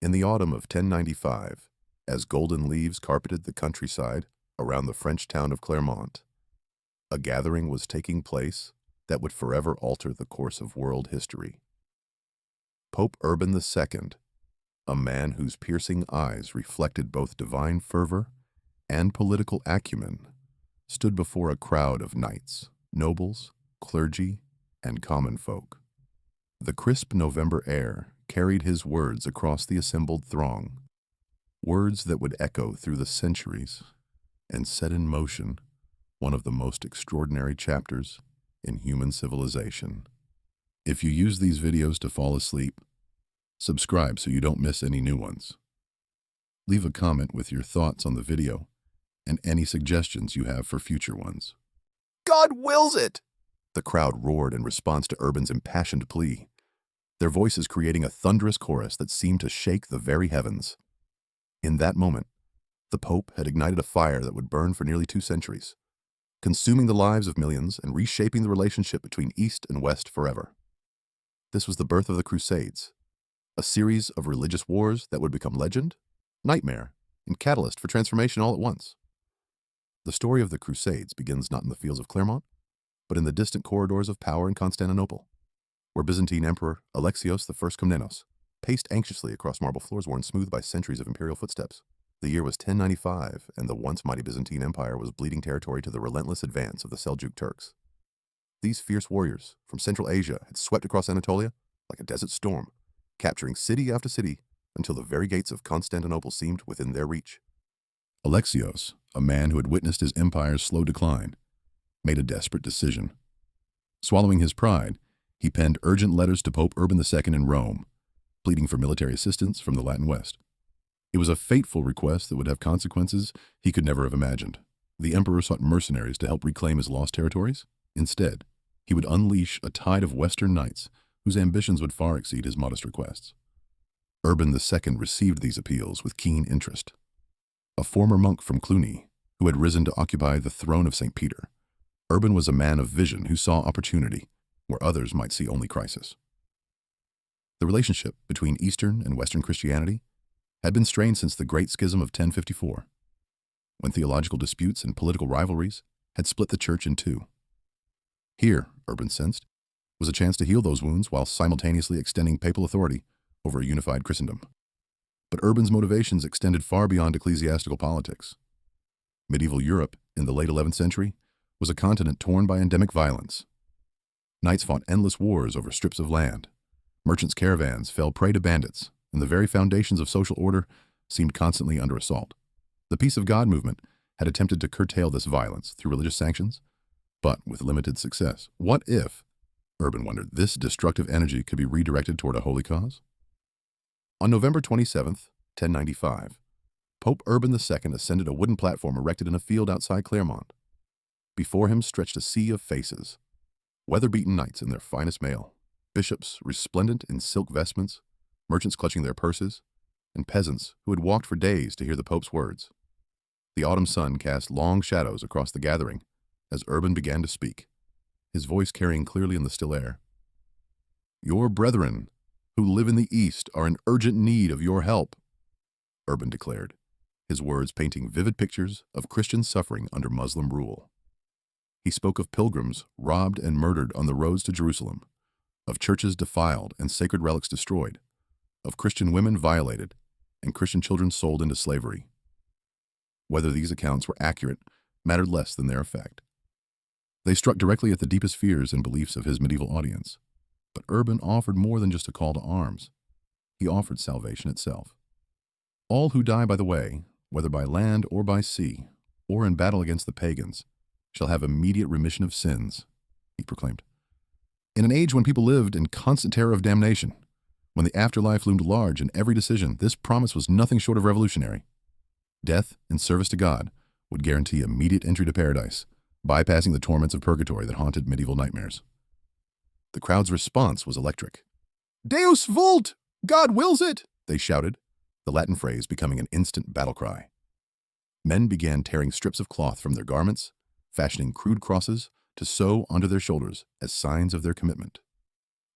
In the autumn of 1095, as golden leaves carpeted the countryside around the French town of Clermont, a gathering was taking place that would forever alter the course of world history. Pope Urban II, a man whose piercing eyes reflected both divine fervor and political acumen, stood before a crowd of knights, nobles, clergy, and common folk. The crisp November air carried his words across the assembled throng, words that would echo through the centuries and set in motion one of the most extraordinary chapters in human civilization. If you use these videos to fall asleep, subscribe so you don't miss any new ones. Leave a comment with your thoughts on the video and any suggestions you have for future ones. God wills it! The crowd roared in response to Urban's impassioned plea, their voices creating a thunderous chorus that seemed to shake the very heavens. In that moment, the Pope had ignited a fire that would burn for nearly 2 centuries, consuming the lives of millions and reshaping the relationship between East and West forever. This was the birth of the Crusades, a series of religious wars that would become legend, nightmare, and catalyst for transformation all at once. The story of the Crusades begins not in the fields of Clermont, but in the distant corridors of power in Constantinople, where Byzantine Emperor Alexios I Komnenos paced anxiously across marble floors worn smooth by centuries of imperial footsteps. The year was 1095, and the once mighty Byzantine Empire was bleeding territory to the relentless advance of the Seljuk Turks. These fierce warriors from Central Asia had swept across Anatolia like a desert storm, capturing city after city until the very gates of Constantinople seemed within their reach. Alexios, a man who had witnessed his empire's slow decline, made a desperate decision. Swallowing his pride, he penned urgent letters to Pope Urban II in Rome, pleading for military assistance from the Latin West. It was a fateful request that would have consequences he could never have imagined. The emperor sought mercenaries to help reclaim his lost territories. Instead, he would unleash a tide of Western knights whose ambitions would far exceed his modest requests. Urban II received these appeals with keen interest. A former monk from Cluny, who had risen to occupy the throne of St. Peter, Urban was a man of vision who saw opportunity where others might see only crisis. The relationship between Eastern and Western Christianity had been strained since the Great Schism of 1054, when theological disputes and political rivalries had split the church in two. Here, Urban sensed, was a chance to heal those wounds while simultaneously extending papal authority over a unified Christendom. But Urban's motivations extended far beyond ecclesiastical politics. Medieval Europe, in the late 11th century, was a continent torn by endemic violence. Knights fought endless wars over strips of land. Merchants' caravans fell prey to bandits, and the very foundations of social order seemed constantly under assault. The Peace of God movement had attempted to curtail this violence through religious sanctions, but with limited success. What if, Urban wondered, this destructive energy could be redirected toward a holy cause? On November 27th, 1095, Pope Urban II ascended a wooden platform erected in a field outside Clermont. Before him stretched a sea of faces, weather-beaten knights in their finest mail, bishops resplendent in silk vestments, merchants clutching their purses, and peasants who had walked for days to hear the Pope's words. The autumn sun cast long shadows across the gathering as Urban began to speak, his voice carrying clearly in the still air. "Your brethren, who live in the East, are in urgent need of your help," Urban declared, his words painting vivid pictures of Christian suffering under Muslim rule. He spoke of pilgrims robbed and murdered on the roads to Jerusalem, of churches defiled and sacred relics destroyed, of Christian women violated and Christian children sold into slavery. Whether these accounts were accurate mattered less than their effect. They struck directly at the deepest fears and beliefs of his medieval audience. But Urban offered more than just a call to arms. He offered salvation itself. All who die by the way, whether by land or by sea, or in battle against the pagans, shall have immediate remission of sins, he proclaimed. In an age when people lived in constant terror of damnation, when the afterlife loomed large in every decision, this promise was nothing short of revolutionary. Death in service to God would guarantee immediate entry to paradise, bypassing the torments of purgatory that haunted medieval nightmares. The crowd's response was electric. "Deus vult! God wills it!" they shouted, the Latin phrase becoming an instant battle cry. Men began tearing strips of cloth from their garments, fashioning crude crosses to sew onto their shoulders as signs of their commitment.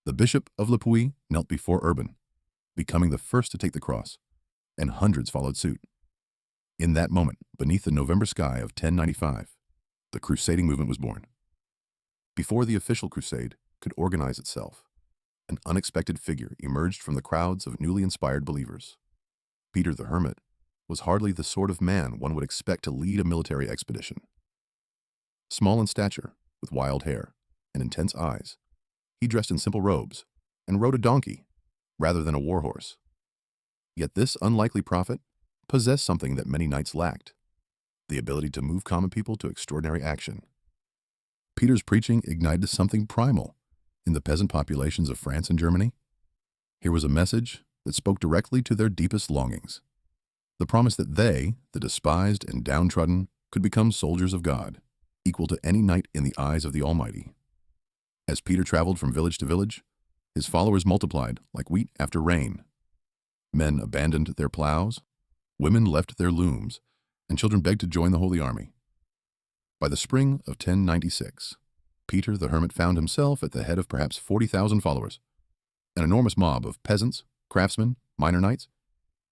The Bishop of Le Puy knelt before Urban, becoming the first to take the cross, and hundreds followed suit. In that moment, beneath the November sky of 1095, the crusading movement was born. Before the official crusade could organize itself, an unexpected figure emerged from the crowds of newly inspired believers. Peter the Hermit was hardly the sort of man one would expect to lead a military expedition. Small in stature, with wild hair and intense eyes, he dressed in simple robes and rode a donkey rather than a war horse. Yet this unlikely prophet possessed something that many knights lacked: the ability to move common people to extraordinary action. Peter's preaching ignited something primal in the peasant populations of France and Germany. Here was a message that spoke directly to their deepest longings: the promise that they, the despised and downtrodden, could become soldiers of God, equal to any knight in the eyes of the Almighty. As Peter traveled from village to village, his followers multiplied like wheat after rain. Men abandoned their plows, women left their looms, and children begged to join the Holy Army. By the spring of 1096, Peter the Hermit found himself at the head of perhaps 40,000 followers, an enormous mob of peasants, craftsmen, minor knights,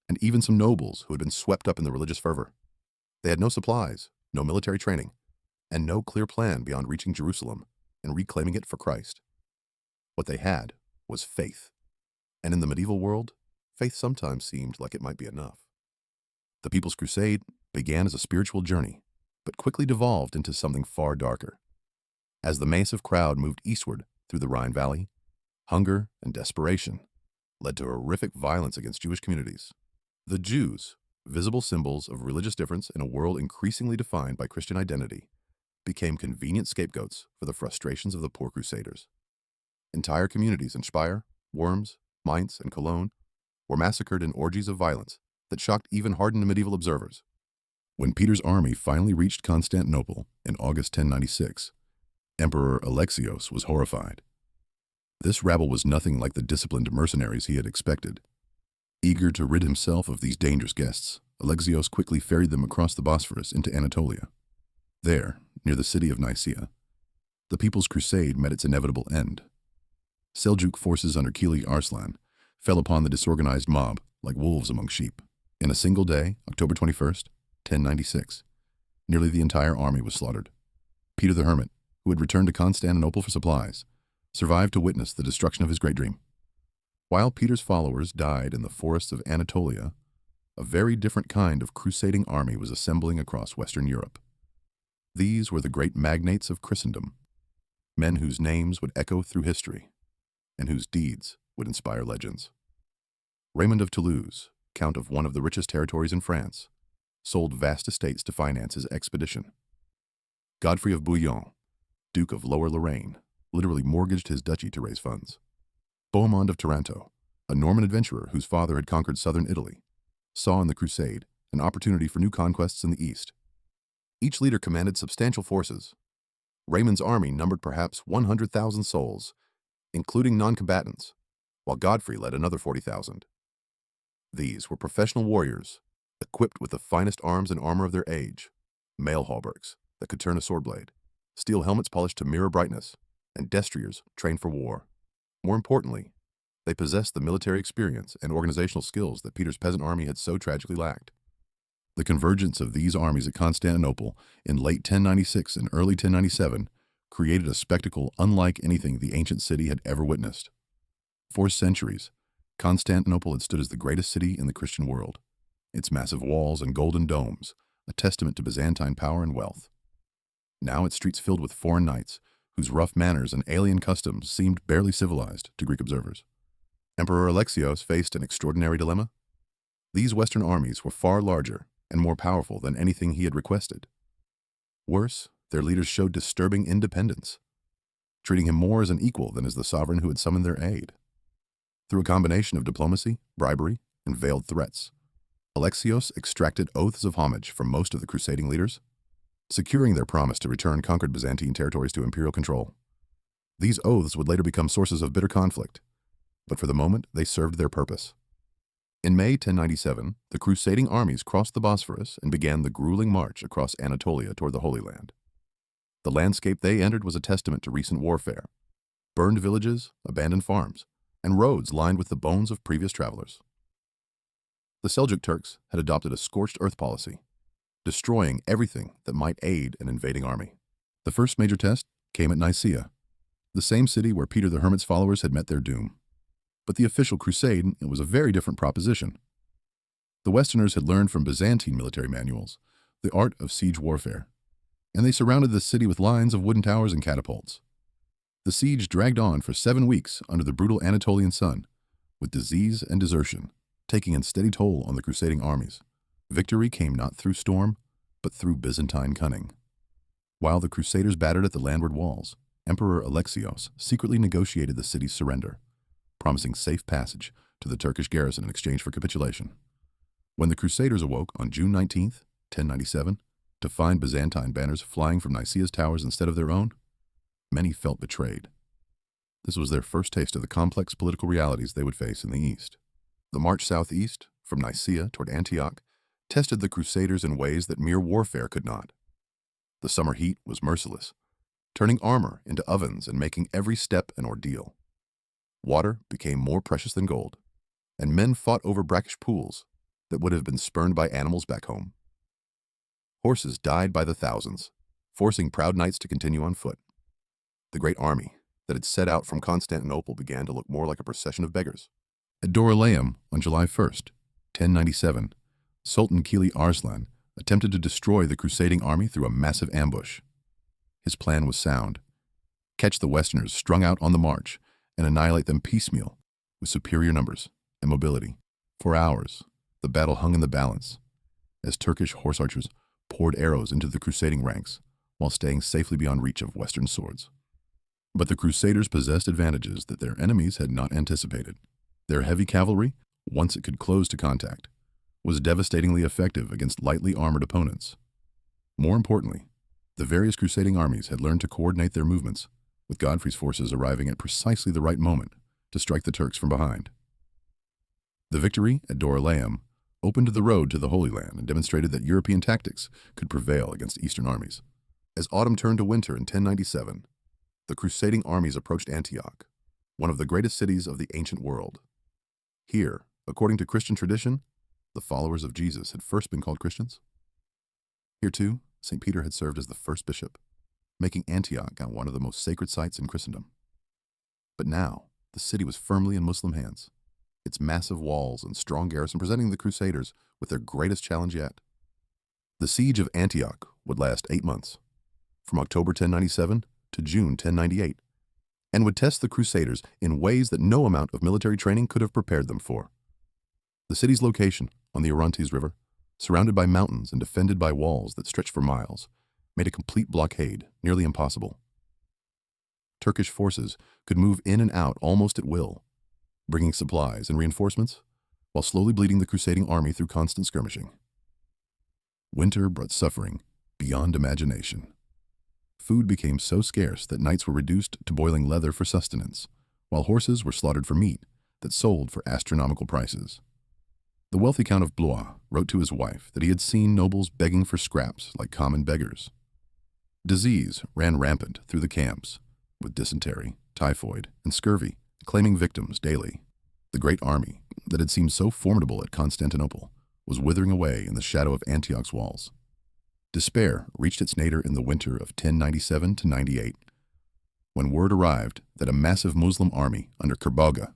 and even some nobles who had been swept up in the religious fervor. They had no supplies, no military training, and no clear plan beyond reaching Jerusalem and reclaiming it for Christ. What they had was faith, and in the medieval world, faith sometimes seemed like it might be enough. The People's Crusade began as a spiritual journey, but quickly devolved into something far darker. As the massive crowd moved eastward through the Rhine Valley, hunger and desperation led to horrific violence against Jewish communities. The Jews, visible symbols of religious difference in a world increasingly defined by Christian identity, became convenient scapegoats for the frustrations of the poor crusaders. Entire communities in Speyer, Worms, Mainz, and Cologne were massacred in orgies of violence that shocked even hardened medieval observers. When Peter's army finally reached Constantinople in August 1096, Emperor Alexios was horrified. This rabble was nothing like the disciplined mercenaries he had expected. Eager to rid himself of these dangerous guests, Alexios quickly ferried them across the Bosphorus into Anatolia. There, near the city of Nicaea, the People's Crusade met its inevitable end. Seljuk forces under Kili Arslan fell upon the disorganized mob like wolves among sheep. In a single day, October 21st, 1096, nearly the entire army was slaughtered. Peter the Hermit, who had returned to Constantinople for supplies, survived to witness the destruction of his great dream. While Peter's followers died in the forests of Anatolia, a very different kind of crusading army was assembling across Western Europe. These were the great magnates of Christendom, men whose names would echo through history and whose deeds would inspire legends. Raymond of Toulouse, count of one of the richest territories in France, sold vast estates to finance his expedition. Godfrey of Bouillon, Duke of Lower Lorraine, literally mortgaged his duchy to raise funds. Bohemond of Taranto, a Norman adventurer whose father had conquered southern Italy, saw in the crusade an opportunity for new conquests in the east. Each leader commanded substantial forces. Raymond's army numbered perhaps 100,000 souls, including non-combatants, while Godfrey led another 40,000. These were professional warriors, equipped with the finest arms and armor of their age, mail halberds that could turn a sword blade, steel helmets polished to mirror brightness, and destriers trained for war. More importantly, they possessed the military experience and organizational skills that Peter's peasant army had so tragically lacked. The convergence of these armies at Constantinople in late 1096 and early 1097 created a spectacle unlike anything the ancient city had ever witnessed. For centuries, Constantinople had stood as the greatest city in the Christian world, its massive walls and golden domes a testament to Byzantine power and wealth. Now its streets filled with foreign knights, whose rough manners and alien customs seemed barely civilized to Greek observers. Emperor Alexios faced an extraordinary dilemma. These Western armies were far larger and more powerful than anything he had requested. Worse, their leaders showed disturbing independence, treating him more as an equal than as the sovereign who had summoned their aid. Through a combination of diplomacy, bribery, and veiled threats, Alexios extracted oaths of homage from most of the crusading leaders, securing their promise to return conquered Byzantine territories to imperial control. These oaths would later become sources of bitter conflict, but for the moment they served their purpose. In May 1097, the crusading armies crossed the Bosphorus and began the grueling march across Anatolia toward the Holy Land. The landscape they entered was a testament to recent warfare: burned villages, abandoned farms, and roads lined with the bones of previous travelers. The Seljuk Turks had adopted a scorched earth policy, destroying everything that might aid an invading army. The first major test came at Nicaea, the same city where Peter the Hermit's followers had met their doom. But the official crusade, it was a very different proposition. The Westerners had learned from Byzantine military manuals the art of siege warfare, and they surrounded the city with lines of wooden towers and catapults. The siege dragged on for 7 weeks under the brutal Anatolian sun, with disease and desertion taking a steady toll on the crusading armies. Victory came not through storm, but through Byzantine cunning. While the crusaders battered at the landward walls, Emperor Alexios secretly negotiated the city's surrender, promising safe passage to the Turkish garrison in exchange for capitulation. When the crusaders awoke on June 19, 1097, to find Byzantine banners flying from Nicaea's towers instead of their own, many felt betrayed. This was their first taste of the complex political realities they would face in the East. The march southeast, from Nicaea toward Antioch, tested the crusaders in ways that mere warfare could not. The summer heat was merciless, turning armor into ovens and making every step an ordeal. Water became more precious than gold, and men fought over brackish pools that would have been spurned by animals back home. Horses died by the thousands, forcing proud knights to continue on foot. The great army that had set out from Constantinople began to look more like a procession of beggars. At Dorylaeum on July 1st, 1097, Sultan Kili Arslan attempted to destroy the crusading army through a massive ambush. His plan was sound: catch the Westerners strung out on the march and annihilate them piecemeal with superior numbers and mobility. For hours, the battle hung in the balance as Turkish horse archers poured arrows into the crusading ranks while staying safely beyond reach of Western swords. But the crusaders possessed advantages that their enemies had not anticipated. Their heavy cavalry, once it could close to contact, was devastatingly effective against lightly armored opponents. More importantly, the various crusading armies had learned to coordinate their movements, with Godfrey's forces arriving at precisely the right moment to strike the Turks from behind. The victory at Dorylaeum opened the road to the Holy Land and demonstrated that European tactics could prevail against Eastern armies. As autumn turned to winter in 1097, the crusading armies approached Antioch, one of the greatest cities of the ancient world. Here, according to Christian tradition, the followers of Jesus had first been called Christians. Here, too, St. Peter had served as the first bishop, making Antioch one of the most sacred sites in Christendom. But now, the city was firmly in Muslim hands, its massive walls and strong garrison presenting the Crusaders with their greatest challenge yet. The siege of Antioch would last 8 months, from October 1097 to June 1098, and would test the Crusaders in ways that no amount of military training could have prepared them for. The city's location, on the Orontes River, surrounded by mountains and defended by walls that stretched for miles, made a complete blockade nearly impossible. Turkish forces could move in and out almost at will, bringing supplies and reinforcements, while slowly bleeding the crusading army through constant skirmishing. Winter brought suffering beyond imagination. Food became so scarce that knights were reduced to boiling leather for sustenance, while horses were slaughtered for meat that sold for astronomical prices. The wealthy Count of Blois wrote to his wife that he had seen nobles begging for scraps like common beggars. Disease ran rampant through the camps, with dysentery, typhoid, and scurvy claiming victims daily. The great army that had seemed so formidable at Constantinople was withering away in the shadow of Antioch's walls. Despair reached its nadir in the winter of 1097 to 98, when word arrived that a massive Muslim army under Kerboga,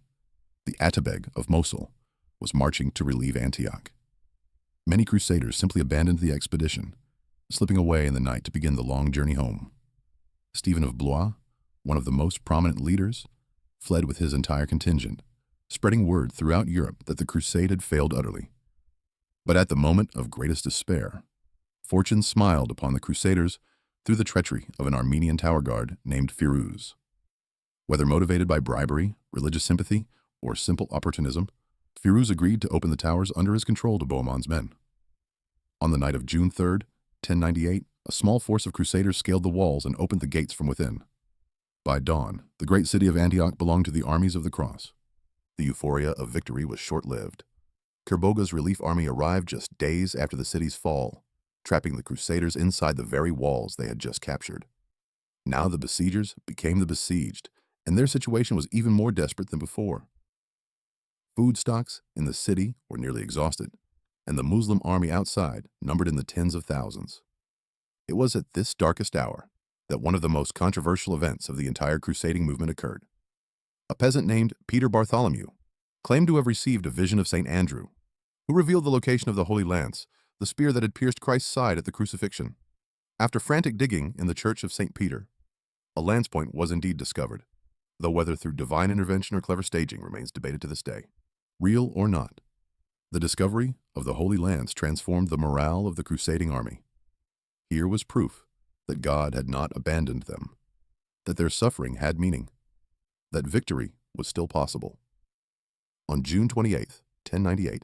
the Atabeg of Mosul, was marching to relieve Antioch. Many crusaders simply abandoned the expedition, slipping away in the night to begin the long journey home. Stephen of Blois, one of the most prominent leaders, fled with his entire contingent, spreading word throughout Europe that the crusade had failed utterly. But at the moment of greatest despair, fortune smiled upon the crusaders through the treachery of an Armenian tower guard named Firuz. Whether motivated by bribery, religious sympathy, or simple opportunism, Firuz agreed to open the towers under his control to Bohemond's men. On the night of June 3rd, 1098, a small force of crusaders scaled the walls and opened the gates from within. By dawn, the great city of Antioch belonged to the armies of the cross. The euphoria of victory was short-lived. Kerboga's relief army arrived just days after the city's fall, trapping the crusaders inside the very walls they had just captured. Now the besiegers became the besieged, and their situation was even more desperate than before. Food stocks in the city were nearly exhausted, and the Muslim army outside numbered in the tens of thousands. It was at this darkest hour that one of the most controversial events of the entire crusading movement occurred. A peasant named Peter Bartholomew claimed to have received a vision of St. Andrew, who revealed the location of the Holy Lance, the spear that had pierced Christ's side at the crucifixion. After frantic digging in the church of St. Peter, a lance point was indeed discovered, though whether through divine intervention or clever staging remains debated to this day. Real or not, the discovery of the Holy Lance transformed the morale of the crusading army. Here was proof that God had not abandoned them, that their suffering had meaning, that victory was still possible. On June 28, 1098,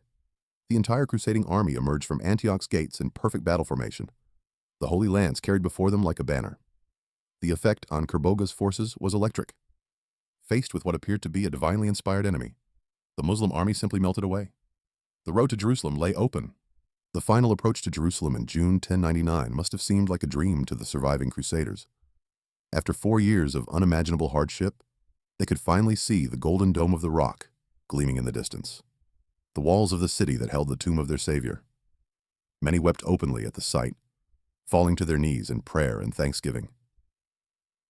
the entire crusading army emerged from Antioch's gates in perfect battle formation, the Holy Lance carried before them like a banner. The effect on Kerboga's forces was electric. Faced with what appeared to be a divinely inspired enemy, the Muslim army simply melted away. The road to Jerusalem lay open. The final approach to Jerusalem in June 1099 must have seemed like a dream to the surviving crusaders. After 4 years of unimaginable hardship, they could finally see the golden dome of the rock gleaming in the distance, the walls of the city that held the tomb of their Savior. Many wept openly at the sight, falling to their knees in prayer and thanksgiving.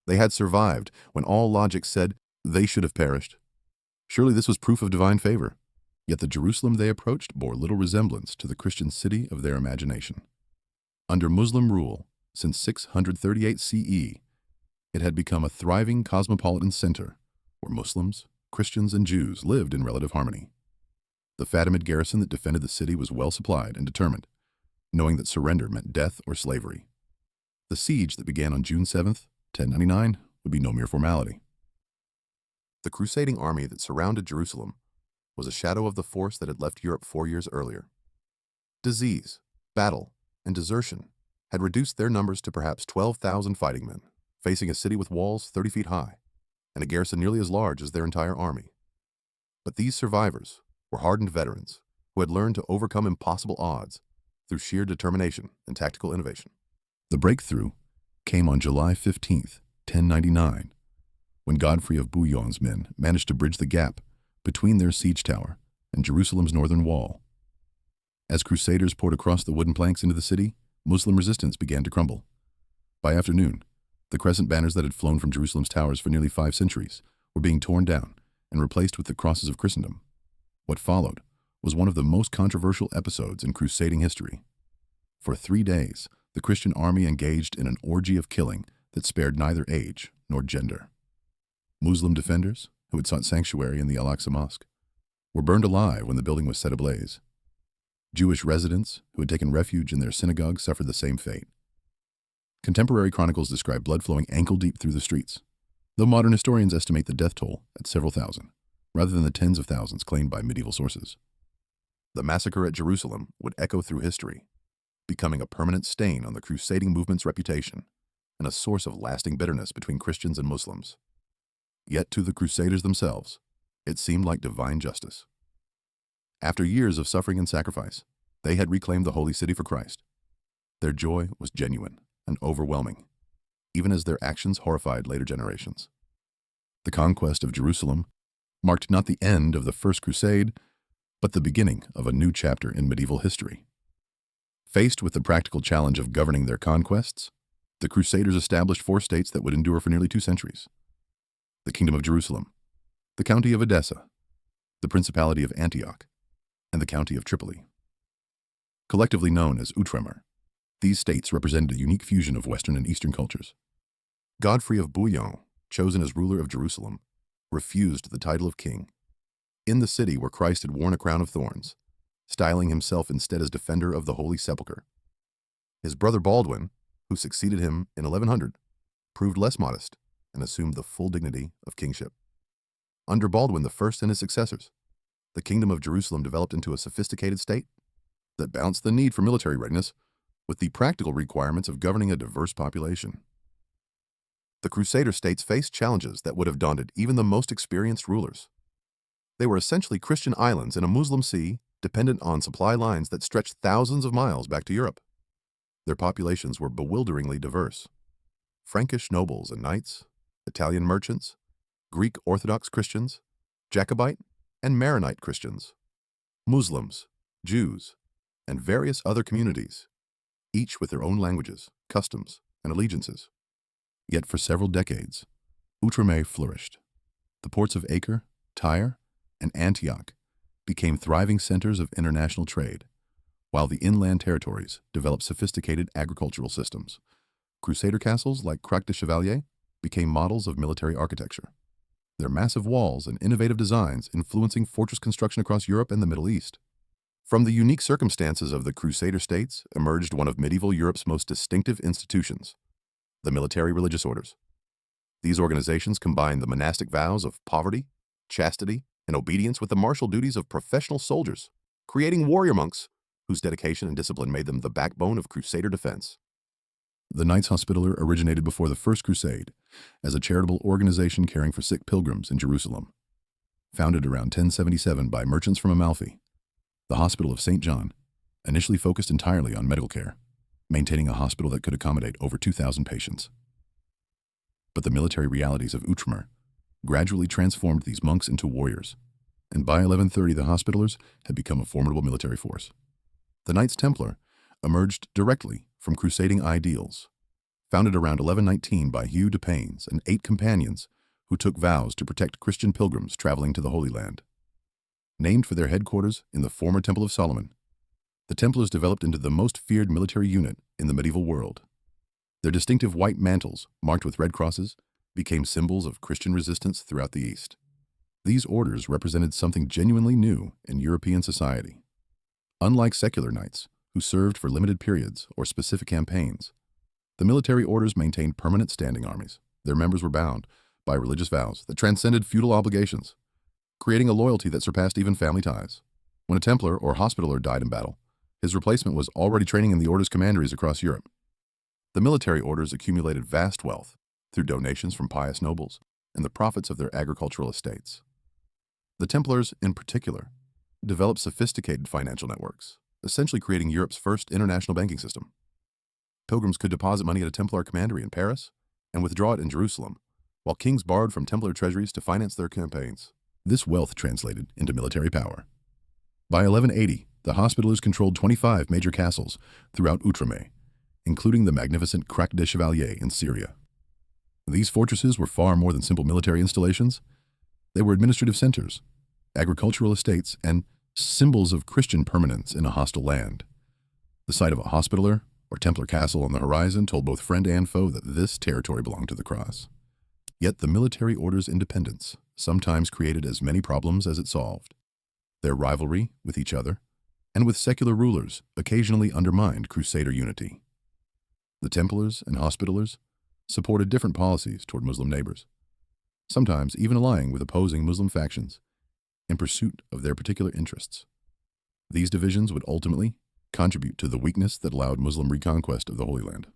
They had survived when all logic said they should have perished. Surely this was proof of divine favor. Yet the Jerusalem they approached bore little resemblance to the Christian city of their imagination. Under Muslim rule, since 638 CE, it had become a thriving cosmopolitan center where Muslims, Christians, and Jews lived in relative harmony. The Fatimid garrison that defended the city was well supplied and determined, knowing that surrender meant death or slavery. The siege that began on June 7th, 1099, would be no mere formality. The crusading army that surrounded Jerusalem was a shadow of the force that had left Europe 4 years earlier. Disease, battle, and desertion had reduced their numbers to perhaps 12,000 fighting men, facing a city with walls 30 feet high, and a garrison nearly as large as their entire army. But these survivors were hardened veterans who had learned to overcome impossible odds through sheer determination and tactical innovation. The breakthrough came on July 15th, 1099, when Godfrey of Bouillon's men managed to bridge the gap between their siege tower and Jerusalem's northern wall. As crusaders poured across the wooden planks into the city, Muslim resistance began to crumble. By afternoon, the crescent banners that had flown from Jerusalem's towers for nearly 5 centuries were being torn down and replaced with the crosses of Christendom. What followed was one of the most controversial episodes in crusading history. For 3 days, the Christian army engaged in an orgy of killing that spared neither age nor gender. Muslim defenders, who had sought sanctuary in the Al-Aqsa Mosque, were burned alive when the building was set ablaze. Jewish residents who had taken refuge in their synagogue suffered the same fate. Contemporary chronicles describe blood flowing ankle-deep through the streets, though modern historians estimate the death toll at several thousand, rather than the tens of thousands claimed by medieval sources. The massacre at Jerusalem would echo through history, becoming a permanent stain on the crusading movement's reputation and a source of lasting bitterness between Christians and Muslims. Yet to the Crusaders themselves, it seemed like divine justice. After years of suffering and sacrifice, they had reclaimed the holy city for Christ. Their joy was genuine and overwhelming, even as their actions horrified later generations. The conquest of Jerusalem marked not the end of the First Crusade, but the beginning of a new chapter in medieval history. Faced with the practical challenge of governing their conquests, the Crusaders established 4 states that would endure for nearly 2 centuries. The Kingdom of Jerusalem, the County of Edessa, the Principality of Antioch, and the County of Tripoli. Collectively known as Outremer, these states represented a unique fusion of Western and Eastern cultures. Godfrey of Bouillon, chosen as ruler of Jerusalem, refused the title of king. In the city where Christ had worn a crown of thorns, styling himself instead as defender of the Holy Sepulchre. His brother Baldwin, who succeeded him in 1100, proved less modest and assumed the full dignity of kingship. Under Baldwin I and his successors, the Kingdom of Jerusalem developed into a sophisticated state that balanced the need for military readiness with the practical requirements of governing a diverse population. The Crusader states faced challenges that would have daunted even the most experienced rulers. They were essentially Christian islands in a Muslim sea dependent on supply lines that stretched thousands of miles back to Europe. Their populations were bewilderingly diverse. Frankish nobles and knights, Italian merchants, Greek Orthodox Christians, Jacobite, and Maronite Christians, Muslims, Jews, and various other communities, each with their own languages, customs, and allegiances. Yet for several decades, Outremer flourished. The ports of Acre, Tyre, and Antioch became thriving centers of international trade, while the inland territories developed sophisticated agricultural systems. Crusader castles like Croix de Chevalier became models of military architecture, their massive walls and innovative designs influencing fortress construction across Europe and the Middle East. From the unique circumstances of the Crusader states emerged one of medieval Europe's most distinctive institutions, the military religious orders. These organizations combined the monastic vows of poverty, chastity, and obedience with the martial duties of professional soldiers, creating warrior monks whose dedication and discipline made them the backbone of Crusader defense. The Knights Hospitaller originated before the First Crusade as a charitable organization caring for sick pilgrims in Jerusalem. Founded around 1077 by merchants from Amalfi, the Hospital of St. John initially focused entirely on medical care, maintaining a hospital that could accommodate over 2,000 patients. But the military realities of Outremer gradually transformed these monks into warriors, and by 1130 the Hospitallers had become a formidable military force. The Knights Templar emerged directly from crusading ideals, founded around 1119 by Hugh de Paynes and 8 companions who took vows to protect Christian pilgrims traveling to the Holy Land. Named for their headquarters in the former Temple of Solomon, the Templars developed into the most feared military unit in the medieval world. Their distinctive white mantles, marked with red crosses, became symbols of Christian resistance throughout the East. These orders represented something genuinely new in European society. Unlike secular knights, who served for limited periods or specific campaigns, the military orders maintained permanent standing armies. Their members were bound by religious vows that transcended feudal obligations, creating a loyalty that surpassed even family ties. When a Templar or Hospitaller died in battle, his replacement was already training in the order's commanderies across Europe. The military orders accumulated vast wealth through donations from pious nobles and the profits of their agricultural estates. The Templars, in particular, developed sophisticated financial networks, essentially creating Europe's first international banking system. Pilgrims could deposit money at a Templar commandery in Paris and withdraw it in Jerusalem, while kings borrowed from Templar treasuries to finance their campaigns. This wealth translated into military power. By 1180, the Hospitallers controlled 25 major castles throughout Outremer, including the magnificent Croix de Chevalier in Syria. These fortresses were far more than simple military installations. They were administrative centers, agricultural estates, and symbols of Christian permanence in a hostile land. The sight of a Hospitaller or Templar castle on the horizon told both friend and foe that this territory belonged to the cross. Yet the military order's independence sometimes created as many problems as it solved. Their rivalry with each other and with secular rulers occasionally undermined Crusader unity. The Templars and Hospitallers supported different policies toward Muslim neighbors, sometimes even allying with opposing Muslim factions in pursuit of their particular interests. These divisions would ultimately contribute to the weakness that allowed Muslim reconquest of the Holy Land.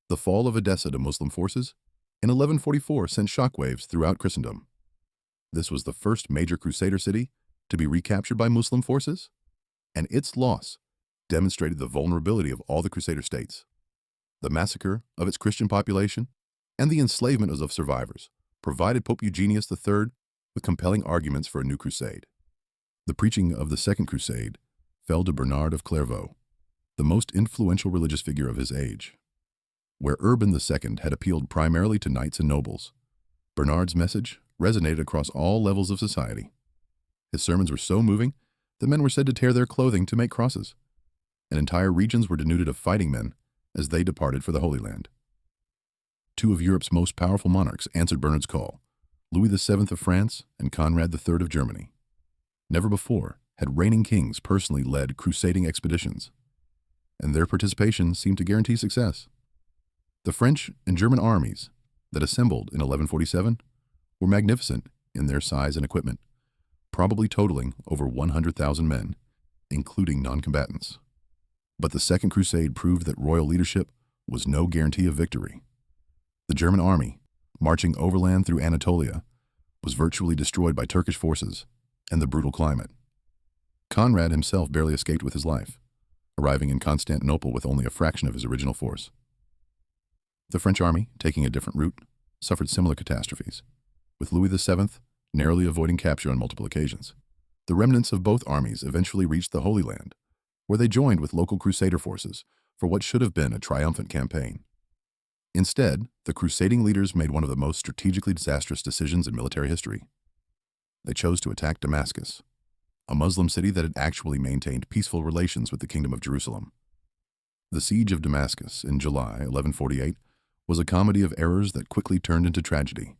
The fall of Edessa to Muslim forces in 1144 sent shockwaves throughout Christendom. This was the first major Crusader city to be recaptured by Muslim forces, and its loss demonstrated the vulnerability of all the Crusader states. The massacre of its Christian population and the enslavement of survivors provided Pope Eugenius III with compelling arguments for a new crusade. The preaching of the Second Crusade fell to Bernard of Clairvaux, the most influential religious figure of his age. Where Urban II had appealed primarily to knights and nobles, Bernard's message resonated across all levels of society. His sermons were so moving that men were said to tear their clothing to make crosses, and entire regions were denuded of fighting men as they departed for the Holy Land. Two of Europe's most powerful monarchs answered Bernard's call, Louis VII of France and Conrad III of Germany. Never before had reigning kings personally led crusading expeditions, and their participation seemed to guarantee success. The French and German armies that assembled in 1147 were magnificent in their size and equipment, probably totaling over 100,000 men, including non-combatants. But the Second Crusade proved that royal leadership was no guarantee of victory. The German army, marching overland through Anatolia, was virtually destroyed by Turkish forces and the brutal climate. Conrad himself barely escaped with his life, arriving in Constantinople with only a fraction of his original force. The French army, taking a different route, suffered similar catastrophes, with Louis VII narrowly avoiding capture on multiple occasions. The remnants of both armies eventually reached the Holy Land, where they joined with local crusader forces for what should have been a triumphant campaign. Instead, the crusading leaders made one of the most strategically disastrous decisions in military history. They chose to attack Damascus, a Muslim city that had actually maintained peaceful relations with the Kingdom of Jerusalem. The siege of Damascus in July 1148 was a comedy of errors that quickly turned into tragedy.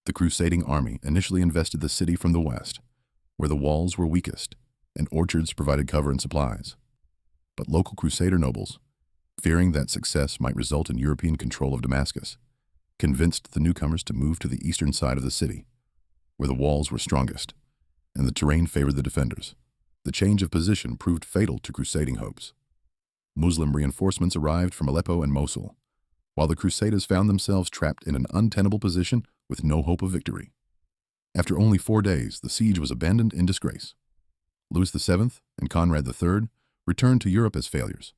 The crusading army initially invested the city from the west, where the walls were weakest and orchards provided cover and supplies. But local crusader nobles, fearing that success might result in European control of Damascus, convinced the newcomers to move to the eastern side of the city, where the walls were strongest and the terrain favored the defenders. The change of position proved fatal to crusading hopes. Muslim reinforcements arrived from Aleppo and Mosul, while the Crusaders found themselves trapped in an untenable position with no hope of victory. After only 4 days, the siege was abandoned in disgrace. Louis VII and Conrad III returned to Europe as failures,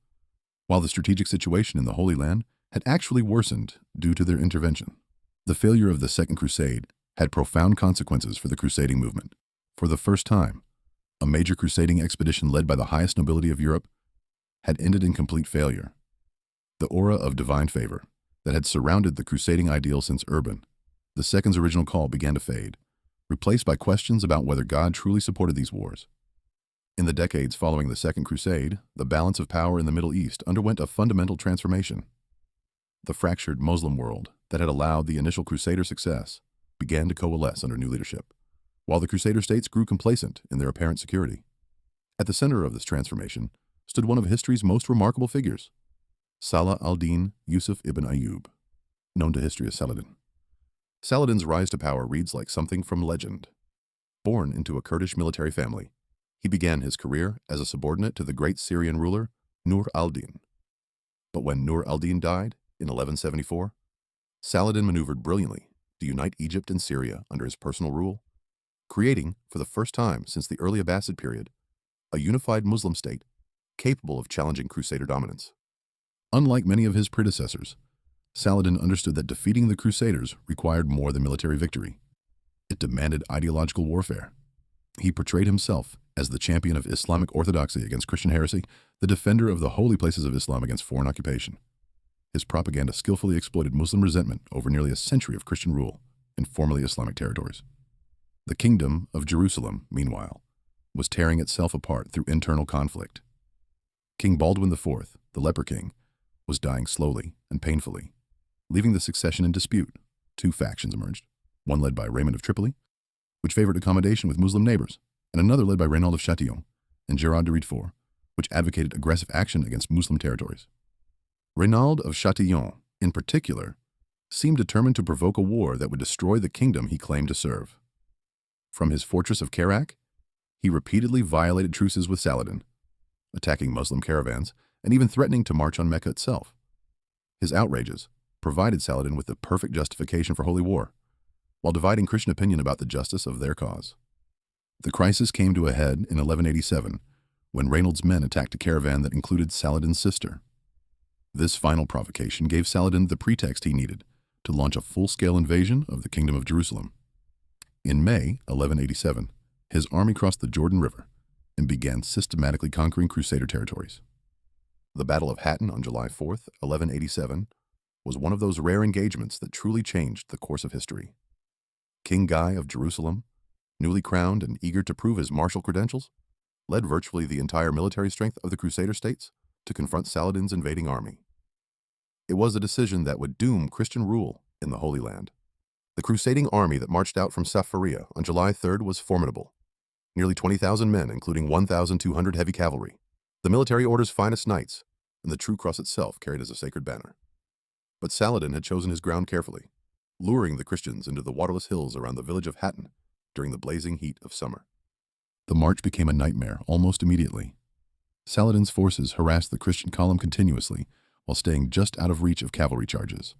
while the strategic situation in the Holy Land had actually worsened due to their intervention. The failure of the Second Crusade had profound consequences for the crusading movement. For the first time, a major crusading expedition led by the highest nobility of Europe had ended in complete failure. The aura of divine favor that had surrounded the crusading ideal since Urban II's original call began to fade, replaced by questions about whether God truly supported these wars. In the decades following the Second Crusade, the balance of power in the Middle East underwent a fundamental transformation. The fractured Muslim world that had allowed the initial Crusader success began to coalesce under new leadership, while the Crusader states grew complacent in their apparent security. At the center of this transformation stood one of history's most remarkable figures, Salah al-Din Yusuf ibn Ayyub, known to history as Saladin. Saladin's rise to power reads like something from legend. Born into a Kurdish military family, he began his career as a subordinate to the great Syrian ruler Nur al-Din. But when Nur al-Din died in 1174, Saladin maneuvered brilliantly to unite Egypt and Syria under his personal rule, creating, for the first time since the early Abbasid period, a unified Muslim state capable of challenging Crusader dominance. Unlike many of his predecessors, Saladin understood that defeating the Crusaders required more than military victory. It demanded ideological warfare. He portrayed himself as the champion of Islamic orthodoxy against Christian heresy, the defender of the holy places of Islam against foreign occupation. His propaganda skillfully exploited Muslim resentment over nearly a century of Christian rule in formerly Islamic territories. The Kingdom of Jerusalem, meanwhile, was tearing itself apart through internal conflict. King Baldwin IV, the Leper King, was dying slowly and painfully, leaving the succession in dispute. 2 factions emerged, one led by Raymond of Tripoli, which favored accommodation with Muslim neighbors, and another led by Reynald of Chatillon and Gerard de Riedfort, which advocated aggressive action against Muslim territories. Reynald of Chatillon, in particular, seemed determined to provoke a war that would destroy the kingdom he claimed to serve. From his fortress of Kerak, he repeatedly violated truces with Saladin, attacking Muslim caravans and even threatening to march on Mecca itself. His outrages provided Saladin with the perfect justification for holy war, while dividing Christian opinion about the justice of their cause. The crisis came to a head in 1187 when Reynald's men attacked a caravan that included Saladin's sister. This final provocation gave Saladin the pretext he needed to launch a full-scale invasion of the Kingdom of Jerusalem. In May 1187, his army crossed the Jordan River and began systematically conquering Crusader territories. The Battle of Hattin on July 4, 1187, was one of those rare engagements that truly changed the course of history. King Guy of Jerusalem, newly crowned and eager to prove his martial credentials, led virtually the entire military strength of the Crusader states to confront Saladin's invading army. It was a decision that would doom Christian rule in the Holy Land. The crusading army that marched out from Safaria on July 3rd was formidable. Nearly 20,000 men, including 1,200 heavy cavalry, the military order's finest knights, and the true cross itself carried as a sacred banner. But Saladin had chosen his ground carefully, luring the Christians into the waterless hills around the village of Hattin during the blazing heat of summer. The march became a nightmare almost immediately. Saladin's forces harassed the Christian column continuously while staying just out of reach of cavalry charges.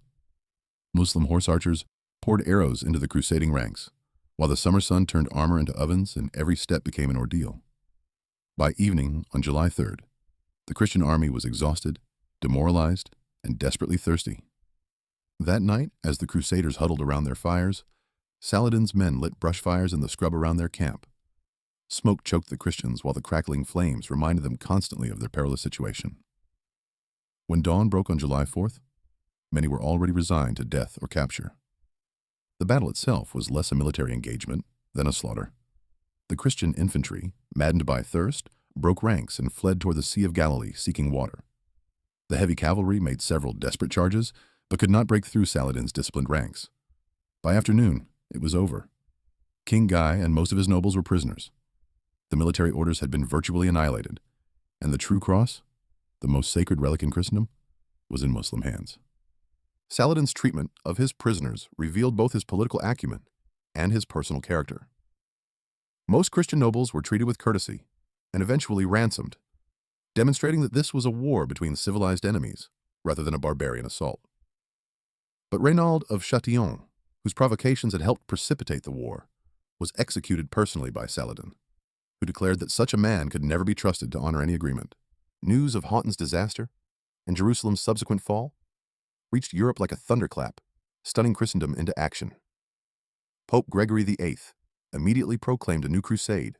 Muslim horse archers poured arrows into the crusading ranks, while the summer sun turned armor into ovens and every step became an ordeal. By evening on July 3rd, the Christian army was exhausted, demoralized, and desperately thirsty. That night, as the Crusaders huddled around their fires, Saladin's men lit brush fires in the scrub around their camp. Smoke choked the Christians while the crackling flames reminded them constantly of their perilous situation. When dawn broke on July 4th, many were already resigned to death or capture. The battle itself was less a military engagement than a slaughter. The Christian infantry, maddened by thirst, broke ranks and fled toward the Sea of Galilee seeking water. The heavy cavalry made several desperate charges, but could not break through Saladin's disciplined ranks. By afternoon, it was over. King Guy and most of his nobles were prisoners. The military orders had been virtually annihilated, and the true cross, the most sacred relic in Christendom, was in Muslim hands. Saladin's treatment of his prisoners revealed both his political acumen and his personal character. Most Christian nobles were treated with courtesy and eventually ransomed, demonstrating that this was a war between civilized enemies rather than a barbarian assault. But Reynaud of Châtillon, whose provocations had helped precipitate the war, was executed personally by Saladin, who declared that such a man could never be trusted to honor any agreement. News of Haughton's disaster and Jerusalem's subsequent fall reached Europe like a thunderclap, stunning Christendom into action. Pope Gregory VIII immediately proclaimed a new crusade,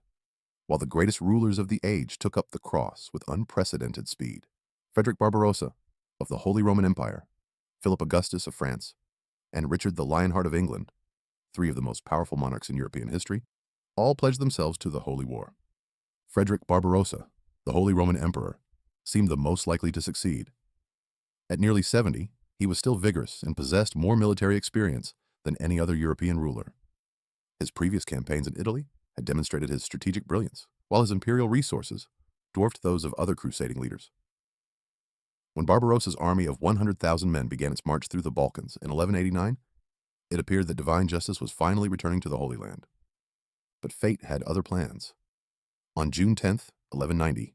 while the greatest rulers of the age took up the cross with unprecedented speed. Frederick Barbarossa of the Holy Roman Empire, Philip Augustus of France, and Richard the Lionheart of England, three of the most powerful monarchs in European history, all pledged themselves to the Holy War. Frederick Barbarossa, the Holy Roman Emperor, seemed the most likely to succeed. At nearly 70, he was still vigorous and possessed more military experience than any other European ruler. His previous campaigns in Italy had demonstrated his strategic brilliance, while his imperial resources dwarfed those of other crusading leaders. When Barbarossa's army of 100,000 men began its march through the Balkans in 1189, it appeared that divine justice was finally returning to the Holy Land. But fate had other plans. On June 10th, 1190,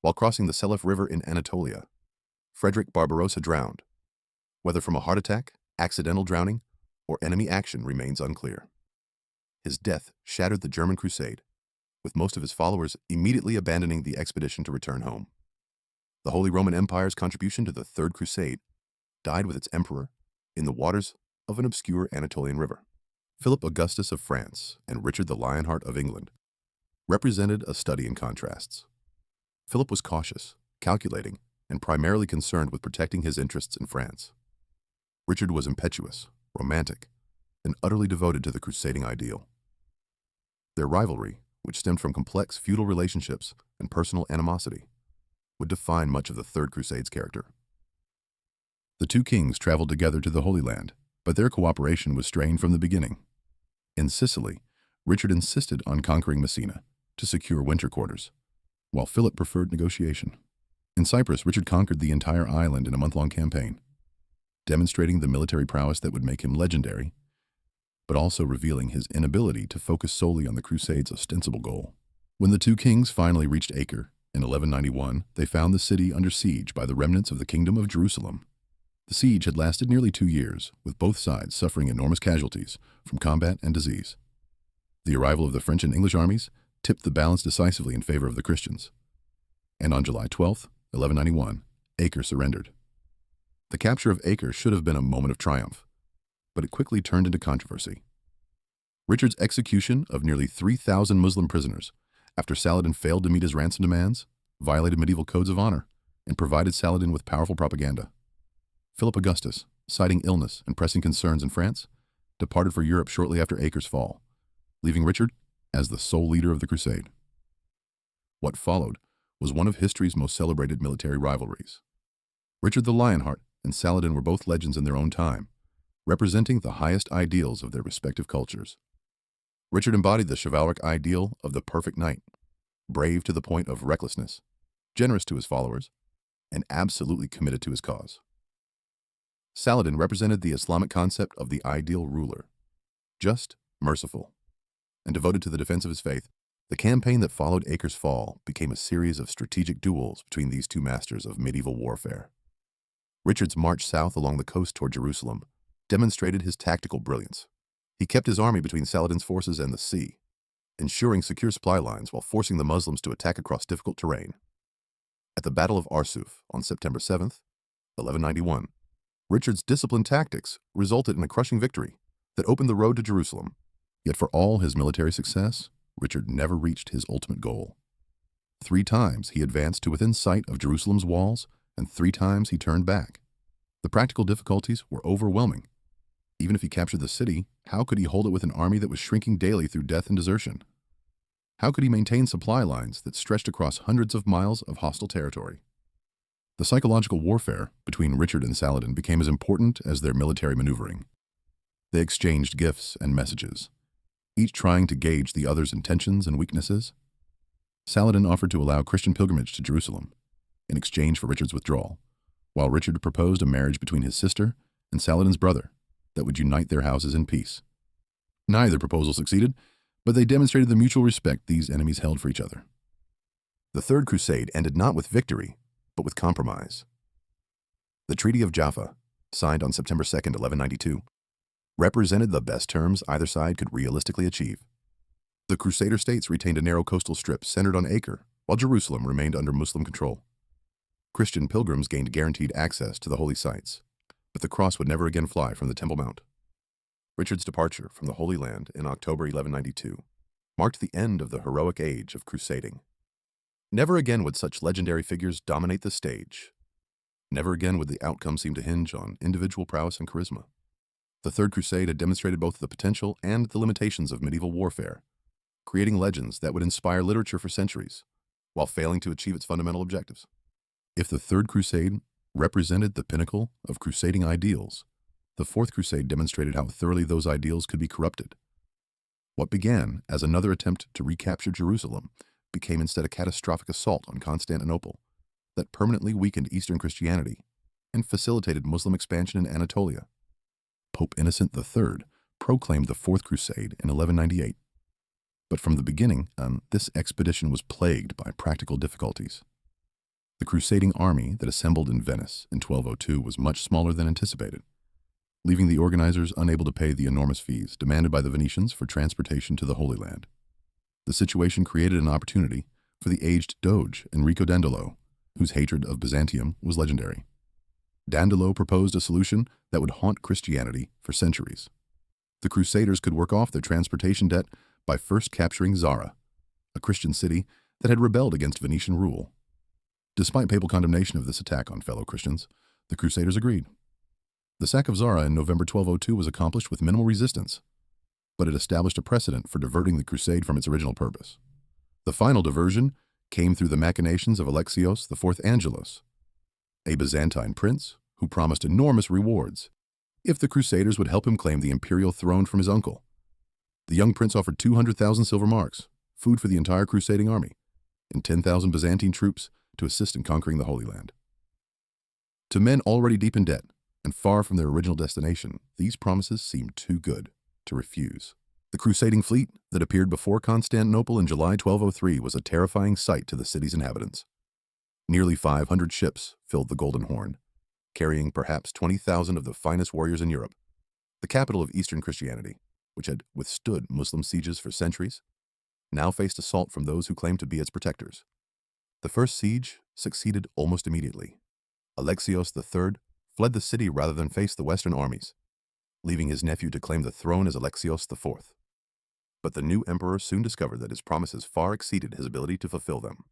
while crossing the Selef River in Anatolia, Frederick Barbarossa drowned. Whether from a heart attack, accidental drowning, or enemy action remains unclear. His death shattered the German crusade, with most of his followers immediately abandoning the expedition to return home. The Holy Roman Empire's contribution to the Third Crusade died with its emperor in the waters of an obscure Anatolian river. Philip Augustus of France and Richard the Lionheart of England represented a study in contrasts. Philip was cautious, calculating, and primarily concerned with protecting his interests in France. Richard was impetuous, romantic, and utterly devoted to the crusading ideal. Their rivalry, which stemmed from complex feudal relationships and personal animosity, would define much of the Third Crusade's character. The two kings traveled together to the Holy Land, but their cooperation was strained from the beginning. In Sicily, Richard insisted on conquering Messina to secure winter quarters, while Philip preferred negotiation. In Cyprus, Richard conquered the entire island in a month-long campaign, demonstrating the military prowess that would make him legendary, but also revealing his inability to focus solely on the Crusade's ostensible goal. When the two kings finally reached Acre in 1191, they found the city under siege by the remnants of the Kingdom of Jerusalem. The siege had lasted nearly 2 years, with both sides suffering enormous casualties from combat and disease. The arrival of the French and English armies tipped the balance decisively in favor of the Christians. And on July 12, 1191, Acre surrendered. The capture of Acre should have been a moment of triumph, but it quickly turned into controversy. Richard's execution of nearly 3,000 Muslim prisoners after Saladin failed to meet his ransom demands violated medieval codes of honor and provided Saladin with powerful propaganda. Philip Augustus, citing illness and pressing concerns in France, departed for Europe shortly after Acre's fall, leaving Richard as the sole leader of the crusade. What followed was one of history's most celebrated military rivalries. Richard the Lionheart and Saladin were both legends in their own time, representing the highest ideals of their respective cultures. Richard embodied the chivalric ideal of the perfect knight, brave to the point of recklessness, generous to his followers, and absolutely committed to his cause. Saladin represented the Islamic concept of the ideal ruler, just, merciful, and devoted to the defense of his faith. The campaign that followed Acre's fall became a series of strategic duels between these two masters of medieval warfare. Richard's march south along the coast toward Jerusalem demonstrated his tactical brilliance. He kept his army between Saladin's forces and the sea, ensuring secure supply lines while forcing the Muslims to attack across difficult terrain. At the Battle of Arsuf on September 7th, 1191, Richard's disciplined tactics resulted in a crushing victory that opened the road to Jerusalem. Yet for all his military success, Richard never reached his ultimate goal. 3 times he advanced to within sight of Jerusalem's walls, and 3 times he turned back. The practical difficulties were overwhelming. Even if he captured the city, how could he hold it with an army that was shrinking daily through death and desertion? How could he maintain supply lines that stretched across hundreds of miles of hostile territory? The psychological warfare between Richard and Saladin became as important as their military maneuvering. They exchanged gifts and messages, each trying to gauge the other's intentions and weaknesses. Saladin offered to allow Christian pilgrimage to Jerusalem in exchange for Richard's withdrawal, while Richard proposed a marriage between his sister and Saladin's brother that would unite their houses in peace. Neither proposal succeeded, but they demonstrated the mutual respect these enemies held for each other. The Third Crusade ended not with victory, but with compromise. The Treaty of Jaffa, signed on September 2, 1192, represented the best terms either side could realistically achieve. The Crusader states retained a narrow coastal strip centered on Acre, while Jerusalem remained under Muslim control. Christian pilgrims gained guaranteed access to the holy sites, but the cross would never again fly from the Temple Mount. Richard's departure from the Holy Land in October 1192 marked the end of the heroic age of crusading. Never again would such legendary figures dominate the stage. Never again would the outcome seem to hinge on individual prowess and charisma. The Third Crusade had demonstrated both the potential and the limitations of medieval warfare, creating legends that would inspire literature for centuries, while failing to achieve its fundamental objectives. If the Third Crusade represented the pinnacle of crusading ideals, the Fourth Crusade demonstrated how thoroughly those ideals could be corrupted. What began as another attempt to recapture Jerusalem became instead a catastrophic assault on Constantinople that permanently weakened Eastern Christianity and facilitated Muslim expansion in Anatolia. Pope Innocent III proclaimed the Fourth Crusade in 1198. But from the beginning, this expedition was plagued by practical difficulties. The crusading army that assembled in Venice in 1202 was much smaller than anticipated, leaving the organizers unable to pay the enormous fees demanded by the Venetians for transportation to the Holy Land. The situation created an opportunity for the aged Doge Enrico Dandolo, whose hatred of Byzantium was legendary. Dandolo proposed a solution that would haunt Christianity for centuries. The Crusaders could work off their transportation debt by first capturing Zara, a Christian city that had rebelled against Venetian rule. Despite papal condemnation of this attack on fellow Christians, the Crusaders agreed. The sack of Zara in November 1202 was accomplished with minimal resistance, but it established a precedent for diverting the crusade from its original purpose. The final diversion came through the machinations of Alexios IV Angelos, a Byzantine prince who promised enormous rewards if the Crusaders would help him claim the imperial throne from his uncle. The young prince offered 200,000 silver marks, food for the entire crusading army, and 10,000 Byzantine troops to assist in conquering the Holy Land. To men already deep in debt and far from their original destination, these promises seemed too good to refuse. The crusading fleet that appeared before Constantinople in July 1203 was a terrifying sight to the city's inhabitants. Nearly 500 ships filled the Golden Horn, carrying perhaps 20,000 of the finest warriors in Europe. The capital of Eastern Christianity, which had withstood Muslim sieges for centuries, now faced assault from those who claimed to be its protectors. The first siege succeeded almost immediately. Alexios III fled the city rather than face the Western armies, leaving his nephew to claim the throne as Alexios IV. But the new emperor soon discovered that his promises far exceeded his ability to fulfill them.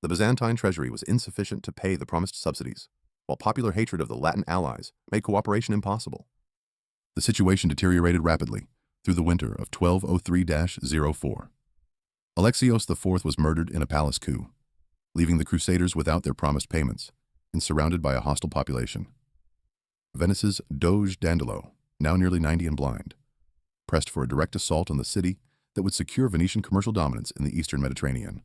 The Byzantine treasury was insufficient to pay the promised subsidies, while popular hatred of the Latin allies made cooperation impossible. The situation deteriorated rapidly through the winter of 1203-04. Alexios IV was murdered in a palace coup, leaving the Crusaders without their promised payments and surrounded by a hostile population. Venice's Doge Dandolo, now nearly 90 and blind, pressed for a direct assault on the city that would secure Venetian commercial dominance in the eastern Mediterranean.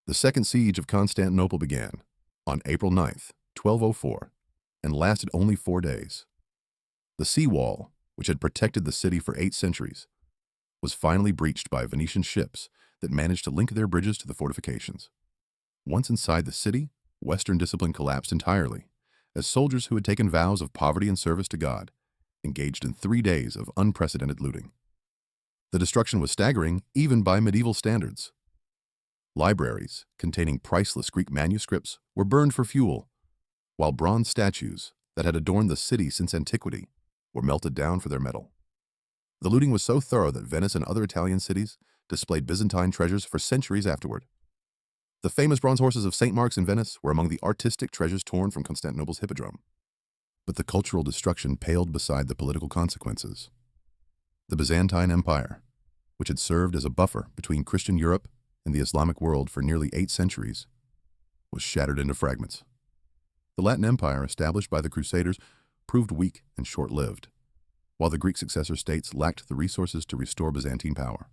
The Second Siege of Constantinople began on April 9, 1204, and lasted only 4 days. The seawall, which had protected the city for 8 centuries, was finally breached by Venetian ships that managed to link their bridges to the fortifications. Once inside the city, Western discipline collapsed entirely, as soldiers who had taken vows of poverty and service to God engaged in 3 days of unprecedented looting. The destruction was staggering even by medieval standards. Libraries containing priceless Greek manuscripts were burned for fuel, while bronze statues that had adorned the city since antiquity were melted down for their metal. The looting was so thorough that Venice and other Italian cities displayed Byzantine treasures for centuries afterward. The famous bronze horses of St. Mark's in Venice were among the artistic treasures torn from Constantinople's hippodrome. But the cultural destruction paled beside the political consequences. The Byzantine Empire, which had served as a buffer between Christian Europe and the Islamic world for nearly 8 centuries, was shattered into fragments. The Latin Empire, established by the Crusaders, proved weak and short-lived, while the Greek successor states lacked the resources to restore Byzantine power.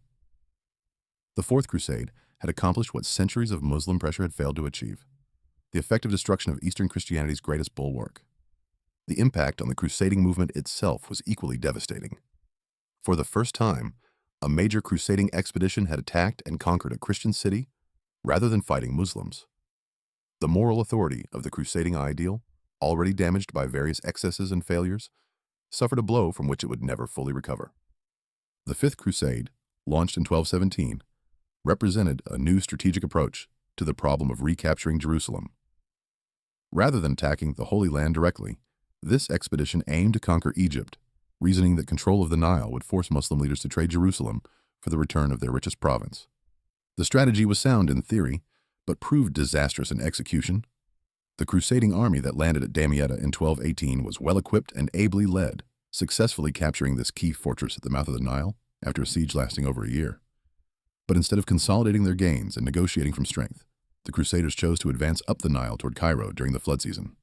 The Fourth Crusade had accomplished what centuries of Muslim pressure had failed to achieve: the effective destruction of Eastern Christianity's greatest bulwark. The impact on the crusading movement itself was equally devastating. For the first time, a major crusading expedition had attacked and conquered a Christian city rather than fighting Muslims. The moral authority of the crusading ideal, already damaged by various excesses and failures, suffered a blow from which it would never fully recover. The Fifth Crusade, launched in 1217, represented a new strategic approach to the problem of recapturing Jerusalem. Rather than attacking the Holy Land directly, this expedition aimed to conquer Egypt, reasoning that control of the Nile would force Muslim leaders to trade Jerusalem for the return of their richest province. The strategy was sound in theory, but proved disastrous in execution. The crusading army that landed at Damietta in 1218 was well-equipped and ably led, successfully capturing this key fortress at the mouth of the Nile after a siege lasting over a year. But instead of consolidating their gains and negotiating from strength, the Crusaders chose to advance up the Nile toward Cairo during the flood season.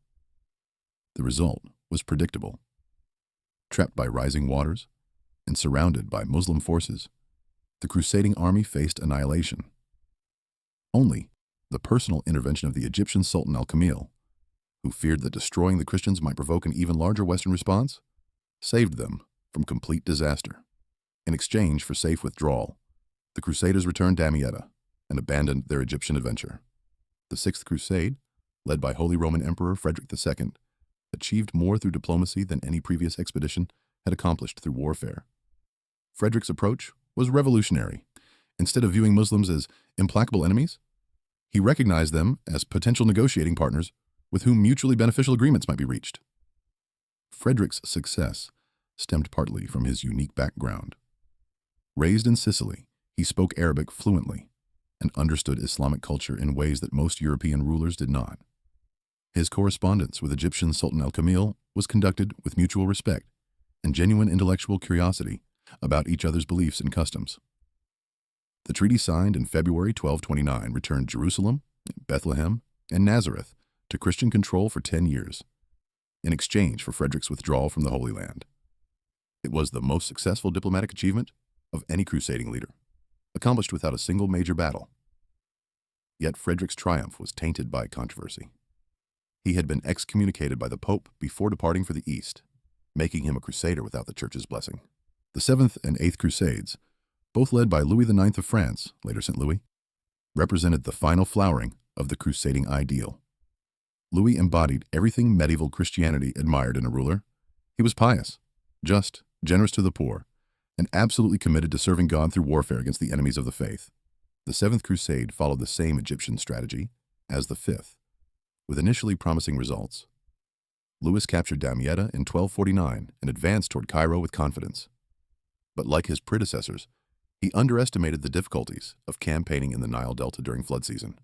The result was predictable. Trapped by rising waters and surrounded by Muslim forces, the crusading army faced annihilation. Only the personal intervention of the Egyptian Sultan Al-Kamil, who feared that destroying the Christians might provoke an even larger Western response, saved them from complete disaster. In exchange for safe withdrawal, the Crusaders returned Damietta and abandoned their Egyptian adventure. The Sixth Crusade, led by Holy Roman Emperor Frederick II, achieved more through diplomacy than any previous expedition had accomplished through warfare. Frederick's approach was revolutionary. Instead of viewing Muslims as implacable enemies, he recognized them as potential negotiating partners with whom mutually beneficial agreements might be reached. Frederick's success stemmed partly from his unique background. Raised in Sicily, he spoke Arabic fluently and understood Islamic culture in ways that most European rulers did not. His correspondence with Egyptian Sultan Al-Kamil was conducted with mutual respect and genuine intellectual curiosity about each other's beliefs and customs. The treaty signed in February 1229 returned Jerusalem, Bethlehem, and Nazareth to Christian control for 10 years, in exchange for Frederick's withdrawal from the Holy Land. It was the most successful diplomatic achievement of any crusading leader, accomplished without a single major battle. Yet Frederick's triumph was tainted by controversy. He had been excommunicated by the Pope before departing for the East, making him a crusader without the Church's blessing. The Seventh and Eighth Crusades, both led by Louis IX of France, later St. Louis, represented the final flowering of the crusading ideal. Louis embodied everything medieval Christianity admired in a ruler. He was pious, just, generous to the poor, and absolutely committed to serving God through warfare against the enemies of the faith. The Seventh Crusade followed the same Egyptian strategy as the Fifth, with initially promising results. Louis captured Damietta in 1249 and advanced toward Cairo with confidence. But like his predecessors, he underestimated the difficulties of campaigning in the Nile Delta during flood season.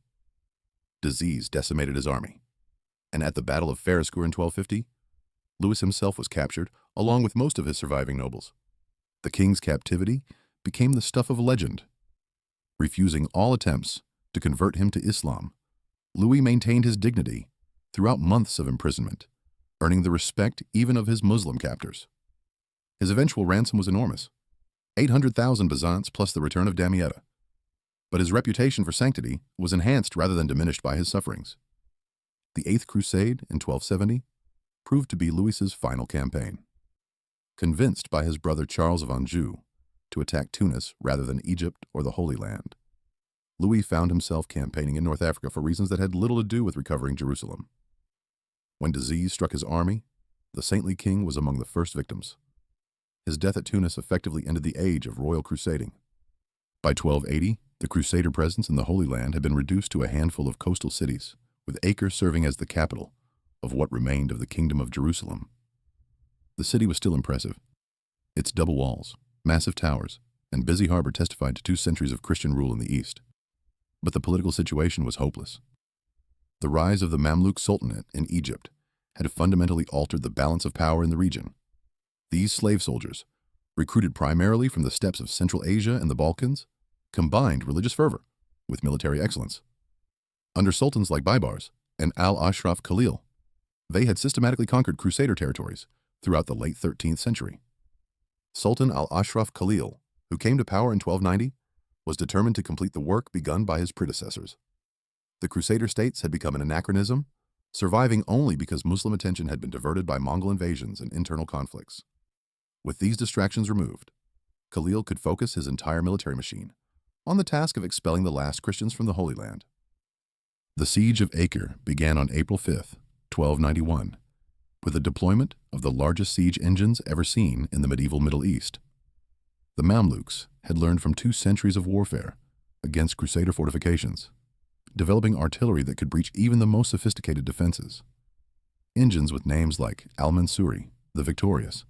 Disease decimated his army, and at the Battle of Fariscour in 1250, Louis himself was captured along with most of his surviving nobles. The king's captivity became the stuff of legend. Refusing all attempts to convert him to Islam, Louis maintained his dignity throughout months of imprisonment, earning the respect even of his Muslim captors. His eventual ransom was enormous, 800,000 bezants plus the return of Damietta. But his reputation for sanctity was enhanced rather than diminished by his sufferings. The Eighth Crusade in 1270 proved to be Louis's final campaign. Convinced by his brother Charles of Anjou to attack Tunis rather than Egypt or the Holy Land, Louis found himself campaigning in North Africa for reasons that had little to do with recovering Jerusalem. When disease struck his army, the saintly king was among the first victims. His death at Tunis effectively ended the age of royal crusading. By 1280, the Crusader presence in the Holy Land had been reduced to a handful of coastal cities, with Acre serving as the capital of what remained of the Kingdom of Jerusalem. The city was still impressive. Its double walls, Massive towers and busy harbor testified to 2 centuries of Christian rule in the east. But the political situation was hopeless. The rise of the Mamluk Sultanate in Egypt had fundamentally altered the balance of power in the region. These slave soldiers, recruited primarily from the steppes of Central Asia and the Balkans, combined religious fervor with military excellence. Under sultans like Baybars and al-Ashraf Khalil, they had systematically conquered crusader territories throughout the late 13th century. Sultan al-Ashraf Khalil, who came to power in 1290, was determined to complete the work begun by his predecessors. The crusader states had become an anachronism, surviving only because Muslim attention had been diverted by Mongol invasions and internal conflicts. With these distractions removed, Khalil could focus his entire military machine on the task of expelling the last Christians from the Holy Land. The siege of Acre began on April 5, 1291, with the deployment of the largest siege engines ever seen in the medieval Middle East. The Mamluks had learned from 2 centuries of warfare against crusader fortifications, developing artillery that could breach even the most sophisticated defenses. Engines with names like Al-Mansuri, the Victorious,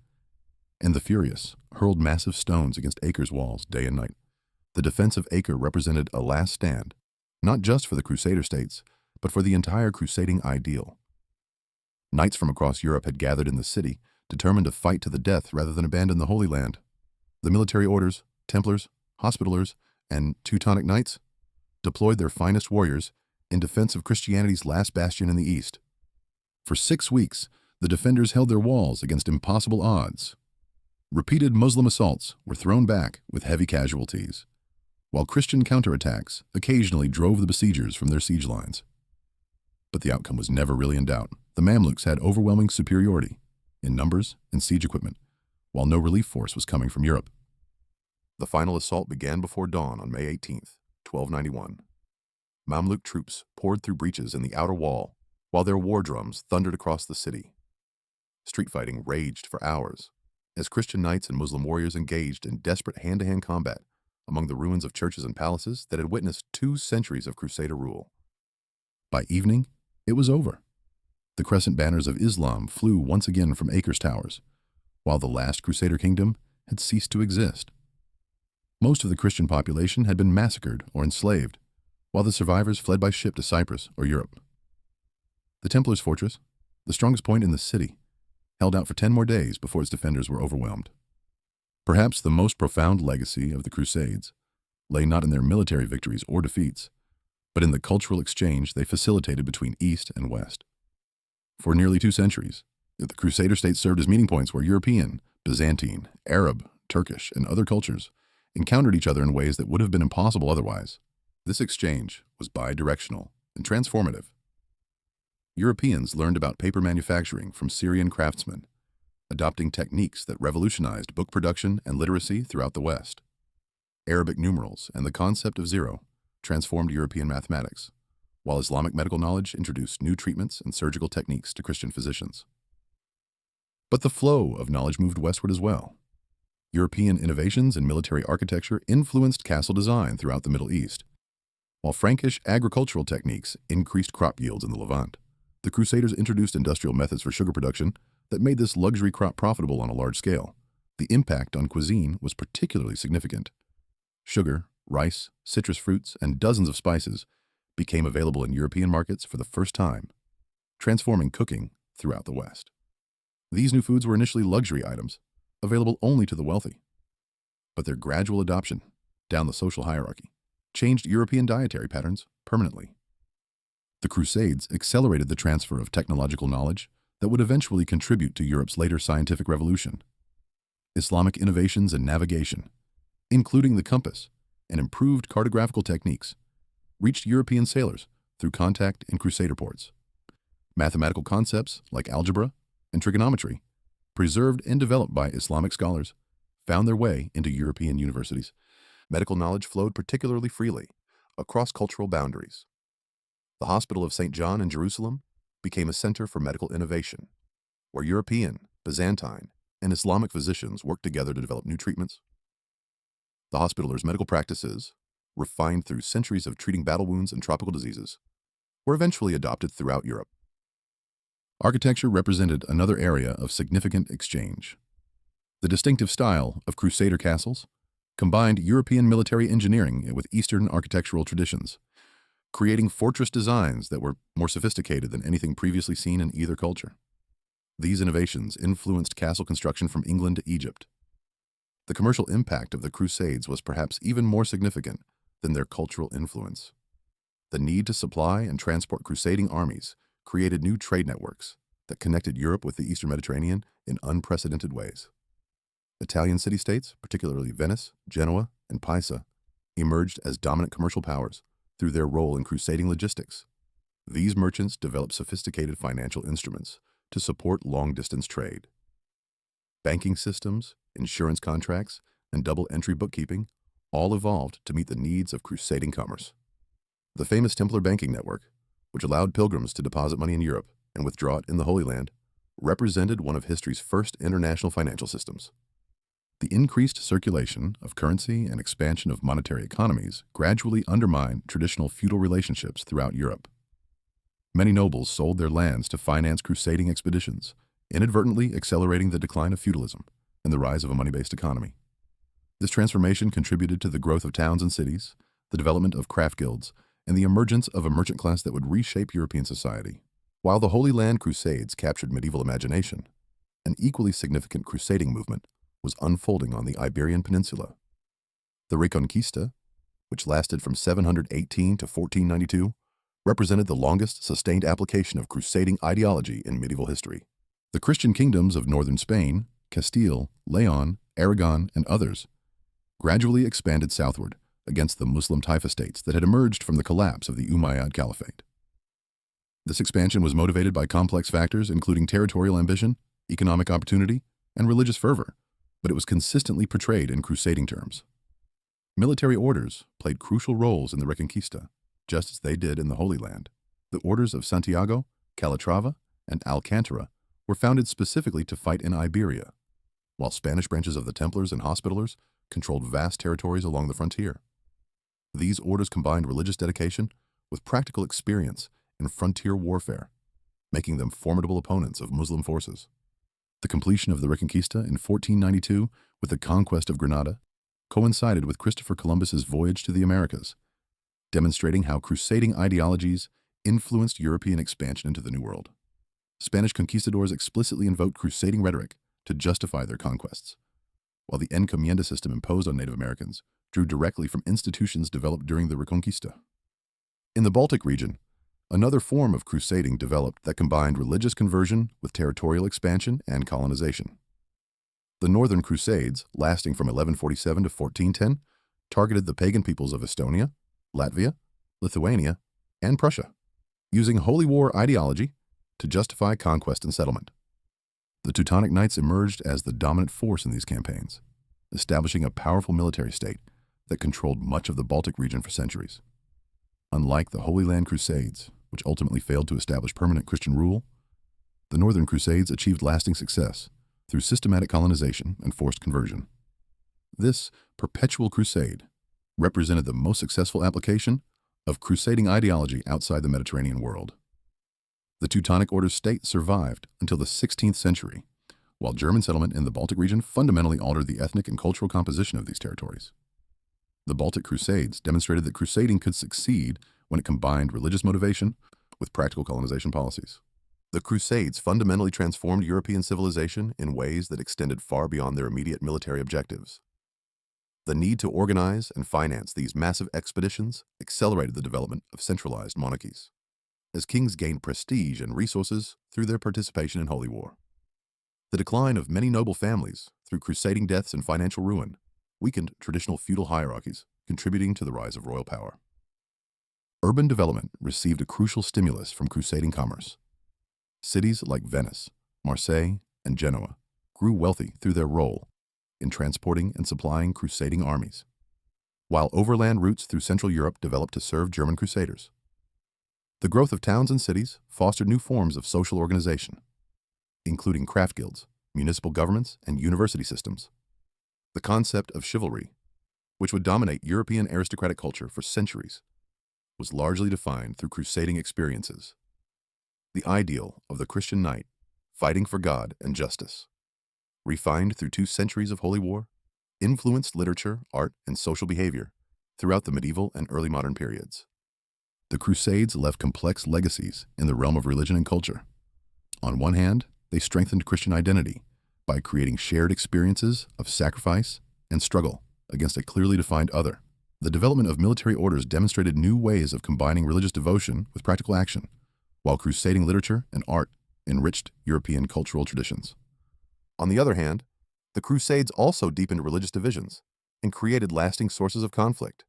and the Furious hurled massive stones against Acre's walls day and night. The defense of Acre represented a last stand, not just for the crusader states, but for the entire crusading ideal. Knights from across Europe had gathered in the city, determined to fight to the death rather than abandon the Holy Land. The military orders, Templars, Hospitallers, and Teutonic Knights deployed their finest warriors in defense of Christianity's last bastion in the East. For 6 weeks, the defenders held their walls against impossible odds. Repeated Muslim assaults were thrown back with heavy casualties, while Christian counterattacks occasionally drove the besiegers from their siege lines. But the outcome was never really in doubt. The Mamluks had overwhelming superiority in numbers and siege equipment, while no relief force was coming from Europe. The final assault began before dawn on May 18, 1291. Mamluk troops poured through breaches in the outer wall, while their war drums thundered across the city. Street fighting raged for hours, as Christian knights and Muslim warriors engaged in desperate hand-to-hand combat among the ruins of churches and palaces that had witnessed 2 centuries of crusader rule. By evening, it was over. The crescent banners of Islam flew once again from Acre's towers, while the last crusader kingdom had ceased to exist. Most of the Christian population had been massacred or enslaved, while the survivors fled by ship to Cyprus or Europe. The Templars' fortress, the strongest point in the city, held out for 10 more days before its defenders were overwhelmed. Perhaps the most profound legacy of the Crusades lay not in their military victories or defeats, but in the cultural exchange they facilitated between East and West. For nearly 2 centuries, the Crusader states served as meeting points where European, Byzantine, Arab, Turkish, and other cultures encountered each other in ways that would have been impossible otherwise. This exchange was bi-directional and transformative. Europeans learned about paper manufacturing from Syrian craftsmen, adopting techniques that revolutionized book production and literacy throughout the West. Arabic numerals and the concept of zero transformed European mathematics, while Islamic medical knowledge introduced new treatments and surgical techniques to Christian physicians. But the flow of knowledge moved westward as well. European innovations in military architecture influenced castle design throughout the Middle East, while Frankish agricultural techniques increased crop yields in the Levant. The Crusaders introduced industrial methods for sugar production that made this luxury crop profitable on a large scale. The impact on cuisine was particularly significant. Sugar, rice, citrus fruits, and dozens of spices became available in European markets for the first time, transforming cooking throughout the West. These new foods were initially luxury items, available only to the wealthy. But their gradual adoption down the social hierarchy changed European dietary patterns permanently. The Crusades accelerated the transfer of technological knowledge that would eventually contribute to Europe's later scientific revolution. Islamic innovations in navigation, including the compass and improved cartographical techniques, reached European sailors through contact in Crusader ports. Mathematical concepts like algebra and trigonometry, preserved and developed by Islamic scholars, found their way into European universities. Medical knowledge flowed particularly freely across cultural boundaries. The Hospital of St. John in Jerusalem became a center for medical innovation, where European, Byzantine, and Islamic physicians worked together to develop new treatments. The Hospitaller's medical practices, refined through centuries of treating battle wounds and tropical diseases, were eventually adopted throughout Europe. Architecture represented another area of significant exchange. The distinctive style of crusader castles combined European military engineering with Eastern architectural traditions, creating fortress designs that were more sophisticated than anything previously seen in either culture. These innovations influenced castle construction from England to Egypt. The commercial impact of the Crusades was perhaps even more significant than their cultural influence. The need to supply and transport crusading armies created new trade networks that connected Europe with the Eastern Mediterranean in unprecedented ways. Italian city-states, particularly Venice, Genoa, and Pisa, emerged as dominant commercial powers through their role in crusading logistics. These merchants developed sophisticated financial instruments to support long-distance trade. Banking systems, insurance contracts, and double-entry bookkeeping all evolved to meet the needs of crusading commerce. The famous Templar banking network, which allowed pilgrims to deposit money in Europe and withdraw it in the Holy Land, represented one of history's first international financial systems. The increased circulation of currency and expansion of monetary economies gradually undermined traditional feudal relationships throughout Europe. Many nobles sold their lands to finance crusading expeditions, inadvertently accelerating the decline of feudalism and the rise of a money-based economy. This transformation contributed to the growth of towns and cities, the development of craft guilds, and the emergence of a merchant class that would reshape European society. While the Holy Land Crusades captured medieval imagination, an equally significant crusading movement was unfolding on the Iberian Peninsula. The Reconquista, which lasted from 718 to 1492, represented the longest sustained application of crusading ideology in medieval history. The Christian kingdoms of northern Spain, Castile, Leon, Aragon, and others gradually expanded southward against the Muslim Taifa states that had emerged from the collapse of the Umayyad Caliphate. This expansion was motivated by complex factors including territorial ambition, economic opportunity, and religious fervor, but it was consistently portrayed in crusading terms. Military orders played crucial roles in the Reconquista, just as they did in the Holy Land. The orders of Santiago, Calatrava, and Alcantara were founded specifically to fight in Iberia, while Spanish branches of the Templars and Hospitallers controlled vast territories along the frontier. These orders combined religious dedication with practical experience in frontier warfare, making them formidable opponents of Muslim forces. The completion of the Reconquista in 1492 with the conquest of Granada coincided with Christopher Columbus's voyage to the Americas, demonstrating how crusading ideologies influenced European expansion into the New World. Spanish conquistadors explicitly invoked crusading rhetoric to justify their conquests, while the encomienda system imposed on Native Americans drew directly from institutions developed during the Reconquista. In the Baltic region, another form of crusading developed that combined religious conversion with territorial expansion and colonization. The Northern Crusades, lasting from 1147 to 1410, targeted the pagan peoples of Estonia, Latvia, Lithuania, and Prussia, using holy war ideology to justify conquest and settlement. The Teutonic Knights emerged as the dominant force in these campaigns, establishing a powerful military state that controlled much of the Baltic region for centuries. Unlike the Holy Land Crusades, which ultimately failed to establish permanent Christian rule, the Northern Crusades achieved lasting success through systematic colonization and forced conversion. This perpetual crusade represented the most successful application of crusading ideology outside the Mediterranean world. The Teutonic Order's state survived until the 16th century, while German settlement in the Baltic region fundamentally altered the ethnic and cultural composition of these territories. The Baltic Crusades demonstrated that crusading could succeed when it combined religious motivation with practical colonization policies. The Crusades fundamentally transformed European civilization in ways that extended far beyond their immediate military objectives. The need to organize and finance these massive expeditions accelerated the development of centralized monarchies, as kings gained prestige and resources through their participation in holy war. The decline of many noble families through crusading deaths and financial ruin weakened traditional feudal hierarchies, contributing to the rise of royal power. Urban development received a crucial stimulus from crusading commerce. Cities like Venice, Marseille, and Genoa grew wealthy through their role in transporting and supplying crusading armies, while overland routes through Central Europe developed to serve German crusaders. The growth of towns and cities fostered new forms of social organization, including craft guilds, municipal governments, and university systems. The concept of chivalry, which would dominate European aristocratic culture for centuries, was largely defined through crusading experiences. The ideal of the Christian knight fighting for God and justice refined through 2 centuries of holy war, influenced literature, art, and social behavior throughout the medieval and early modern periods. The Crusades left complex legacies in the realm of religion and culture. On one hand, they strengthened Christian identity by creating shared experiences of sacrifice and struggle against a clearly defined other. The development of military orders demonstrated new ways of combining religious devotion with practical action, while crusading literature and art enriched European cultural traditions. On the other hand, the Crusades also deepened religious divisions and created lasting sources of conflict.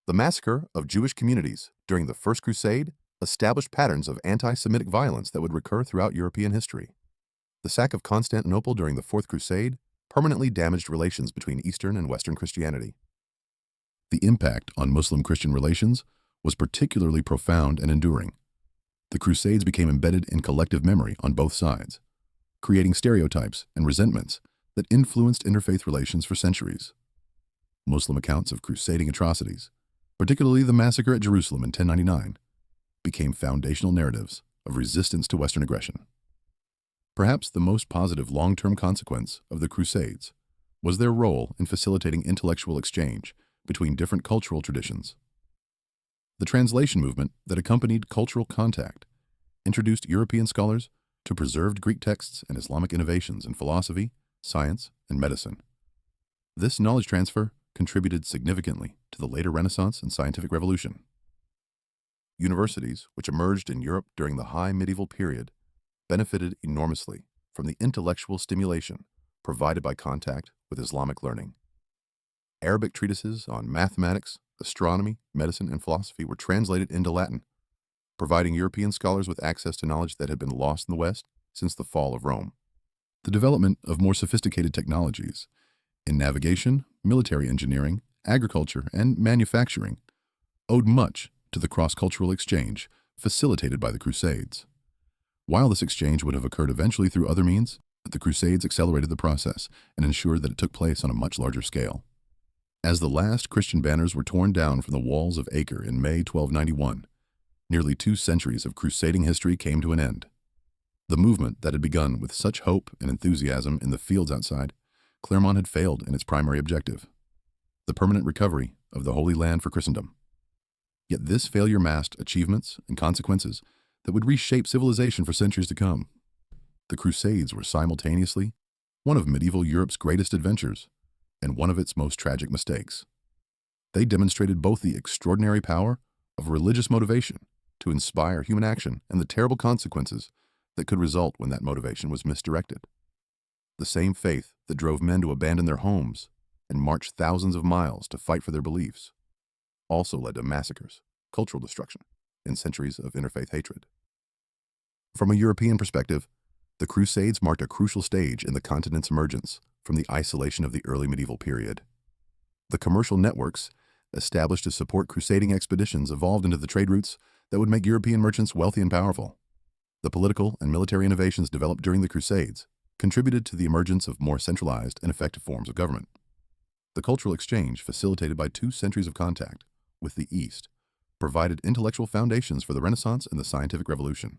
The massacre of Jewish communities during the First Crusade established patterns of anti-Semitic violence that would recur throughout European history. The sack of Constantinople during the Fourth Crusade permanently damaged relations between Eastern and Western Christianity. The impact on Muslim-Christian relations was particularly profound and enduring. The Crusades became embedded in collective memory on both sides, creating stereotypes and resentments that influenced interfaith relations for centuries. Muslim accounts of crusading atrocities, particularly the massacre at Jerusalem in 1099, became foundational narratives of resistance to Western aggression. Perhaps the most positive long-term consequence of the Crusades was their role in facilitating intellectual exchange between different cultural traditions. The translation movement that accompanied cultural contact introduced European scholars to preserved Greek texts and Islamic innovations in philosophy, science, and medicine. This knowledge transfer contributed significantly to the later Renaissance and scientific revolution. Universities, which emerged in Europe during the high medieval period, benefited enormously from the intellectual stimulation provided by contact with Islamic learning. Arabic treatises on mathematics, astronomy, medicine, and philosophy were translated into Latin, providing European scholars with access to knowledge that had been lost in the West since the fall of Rome. The development of more sophisticated technologies in navigation, military engineering, agriculture, and manufacturing owed much to the cross-cultural exchange facilitated by the Crusades. While this exchange would have occurred eventually through other means, the Crusades accelerated the process and ensured that it took place on a much larger scale. As the last Christian banners were torn down from the walls of Acre in May 1291, nearly 2 centuries of crusading history came to an end. The movement that had begun with such hope and enthusiasm in the fields outside Clermont had failed in its primary objective, the permanent recovery of the Holy Land for Christendom. Yet this failure masked achievements and consequences that would reshape civilization for centuries to come. The Crusades were simultaneously one of medieval Europe's greatest adventures and one of its most tragic mistakes. They demonstrated both the extraordinary power of religious motivation to inspire human action and the terrible consequences that could result when that motivation was misdirected. The same faith that drove men to abandon their homes and march thousands of miles to fight for their beliefs also led to massacres, cultural destruction, and centuries of interfaith hatred. From a European perspective, the Crusades marked a crucial stage in the continent's emergence from the isolation of the early medieval period. The commercial networks established to support crusading expeditions evolved into the trade routes that would make European merchants wealthy and powerful. The political and military innovations developed during the Crusades contributed to the emergence of more centralized and effective forms of government. The cultural exchange facilitated by 2 centuries of contact with the East provided intellectual foundations for the Renaissance and the scientific revolution.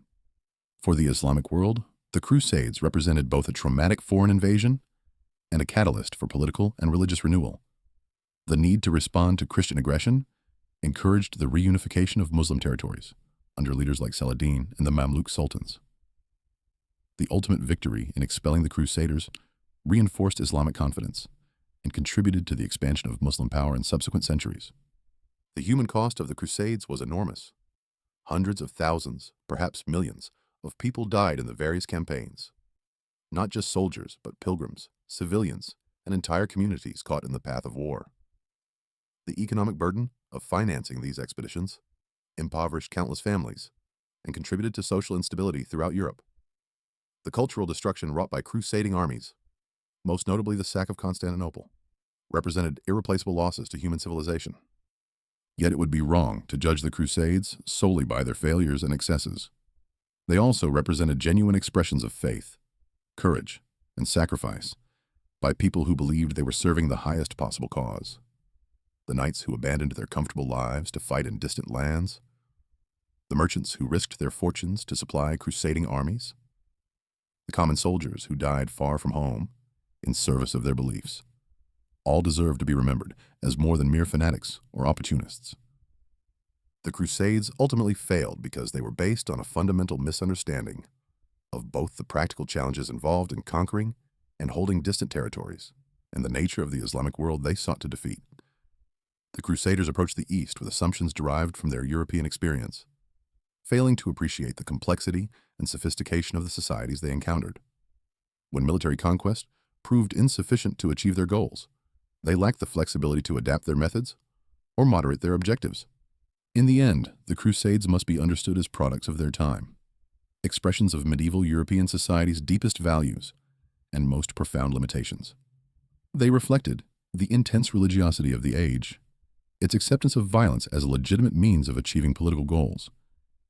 For the Islamic world, the Crusades represented both a traumatic foreign invasion and a catalyst for political and religious renewal. The need to respond to Christian aggression encouraged the reunification of Muslim territories under leaders like Saladin and the Mamluk sultans. The ultimate victory in expelling the Crusaders reinforced Islamic confidence and contributed to the expansion of Muslim power in subsequent centuries. The human cost of the Crusades was enormous. Hundreds of thousands, perhaps millions, of people died in the various campaigns. Not just soldiers, but pilgrims, civilians, and entire communities caught in the path of war. The economic burden of financing these expeditions impoverished countless families and contributed to social instability throughout Europe. The cultural destruction wrought by crusading armies, most notably the sack of Constantinople, represented irreplaceable losses to human civilization. Yet it would be wrong to judge the Crusades solely by their failures and excesses. They also represented genuine expressions of faith, courage, and sacrifice by people who believed they were serving the highest possible cause. The knights who abandoned their comfortable lives to fight in distant lands, the merchants who risked their fortunes to supply crusading armies, the common soldiers who died far from home in service of their beliefs. All deserve to be remembered as more than mere fanatics or opportunists. The Crusades ultimately failed because they were based on a fundamental misunderstanding of both the practical challenges involved in conquering and holding distant territories and the nature of the Islamic world they sought to defeat. The Crusaders approached the East with assumptions derived from their European experience, failing to appreciate the complexity and sophistication of the societies they encountered. When military conquest proved insufficient to achieve their goals, they lacked the flexibility to adapt their methods or moderate their objectives. In the end, the Crusades must be understood as products of their time, expressions of medieval European society's deepest values and most profound limitations. They reflected the intense religiosity of the age, its acceptance of violence as a legitimate means of achieving political goals,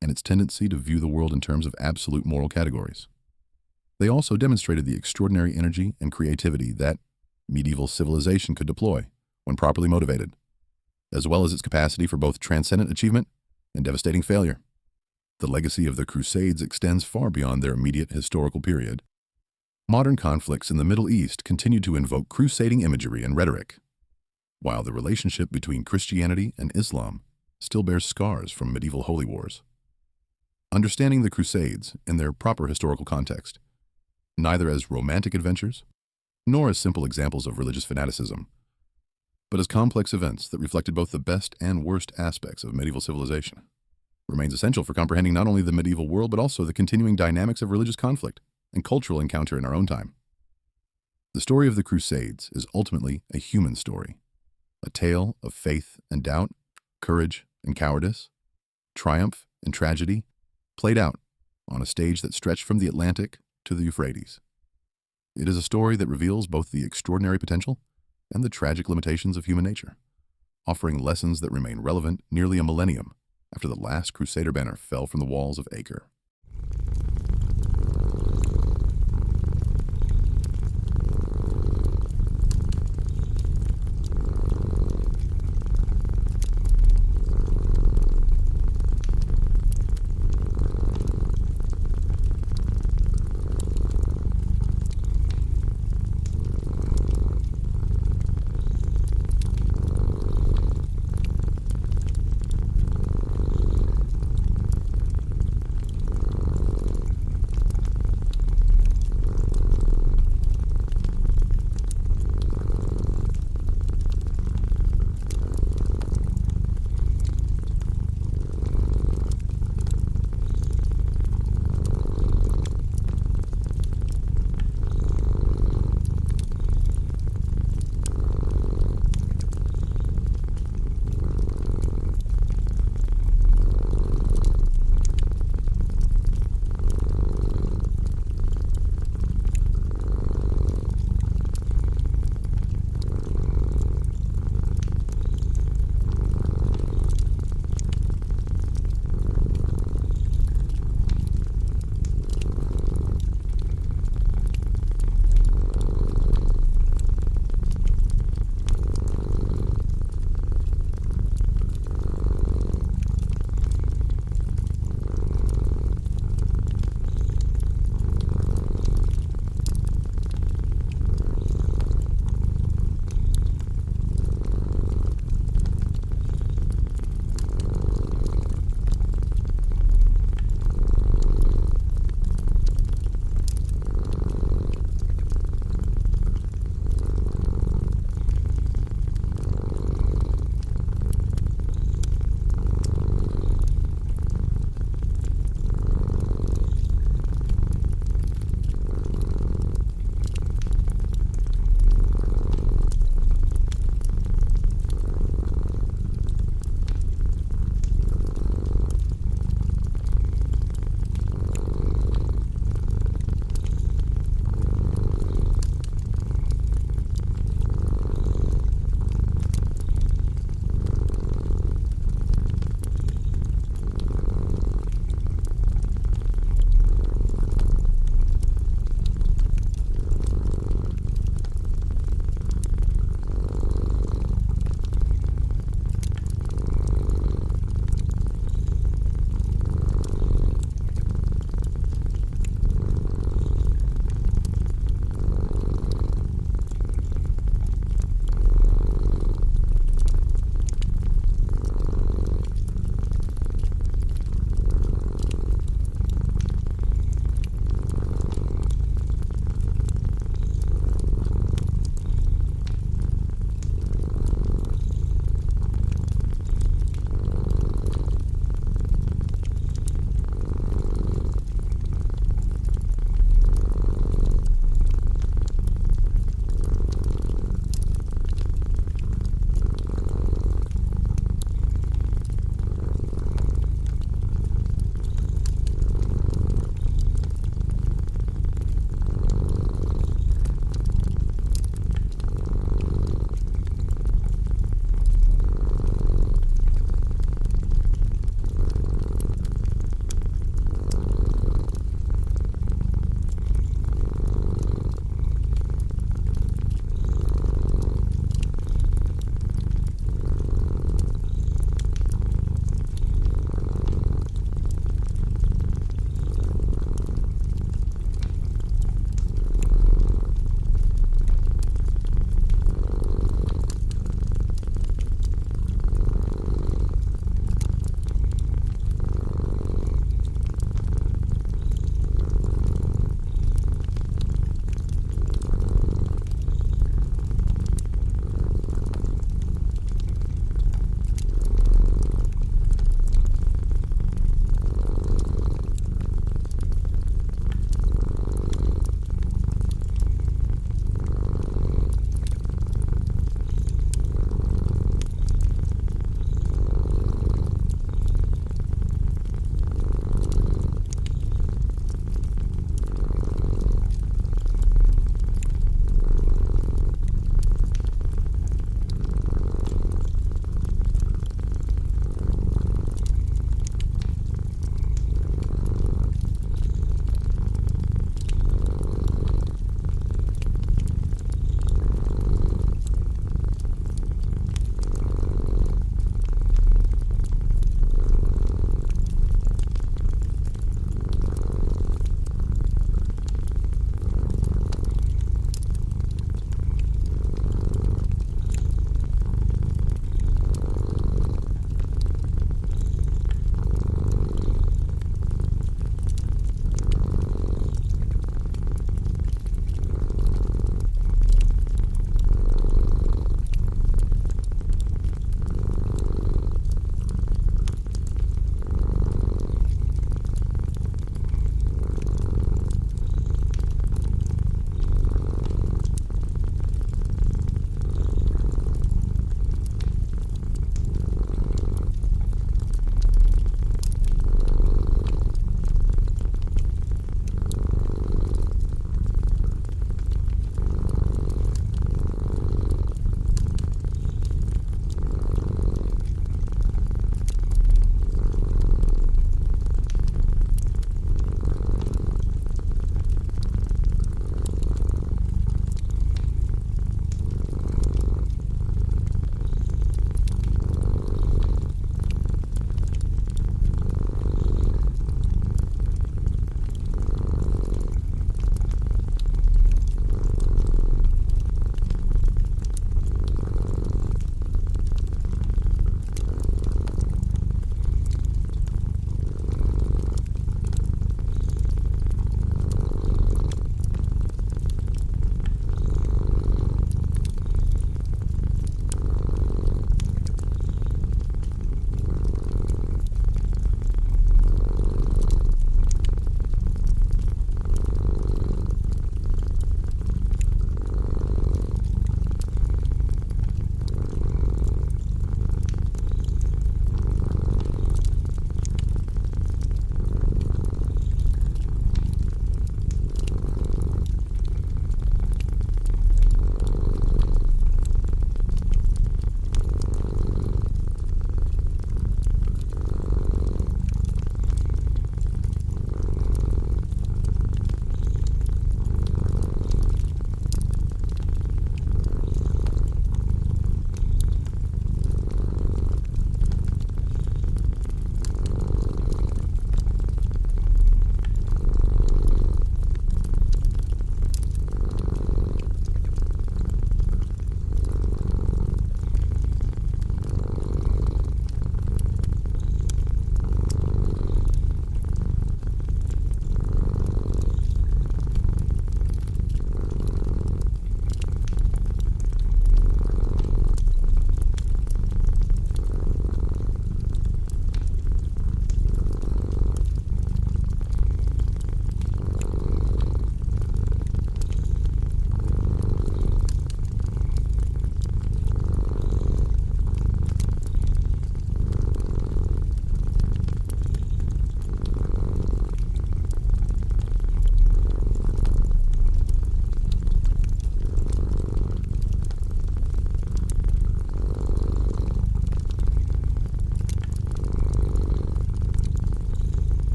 and its tendency to view the world in terms of absolute moral categories. They also demonstrated the extraordinary energy and creativity that medieval civilization could deploy when properly motivated, as well as its capacity for both transcendent achievement and devastating failure. The legacy of the Crusades extends far beyond their immediate historical period. Modern conflicts in the Middle East continue to invoke crusading imagery and rhetoric, while the relationship between Christianity and Islam still bears scars from medieval holy wars. Understanding the Crusades in their proper historical context, neither as romantic adventures nor as simple examples of religious fanaticism, but as complex events that reflected both the best and worst aspects of medieval civilization, remains essential for comprehending not only the medieval world but also the continuing dynamics of religious conflict and cultural encounter in our own time. The story of the Crusades is ultimately a human story, a tale of faith and doubt, courage and cowardice, triumph and tragedy, played out on a stage that stretched from the Atlantic to the Euphrates. It is a story that reveals both the extraordinary potential and the tragic limitations of human nature, offering lessons that remain relevant nearly a millennium after the last Crusader banner fell from the walls of Acre.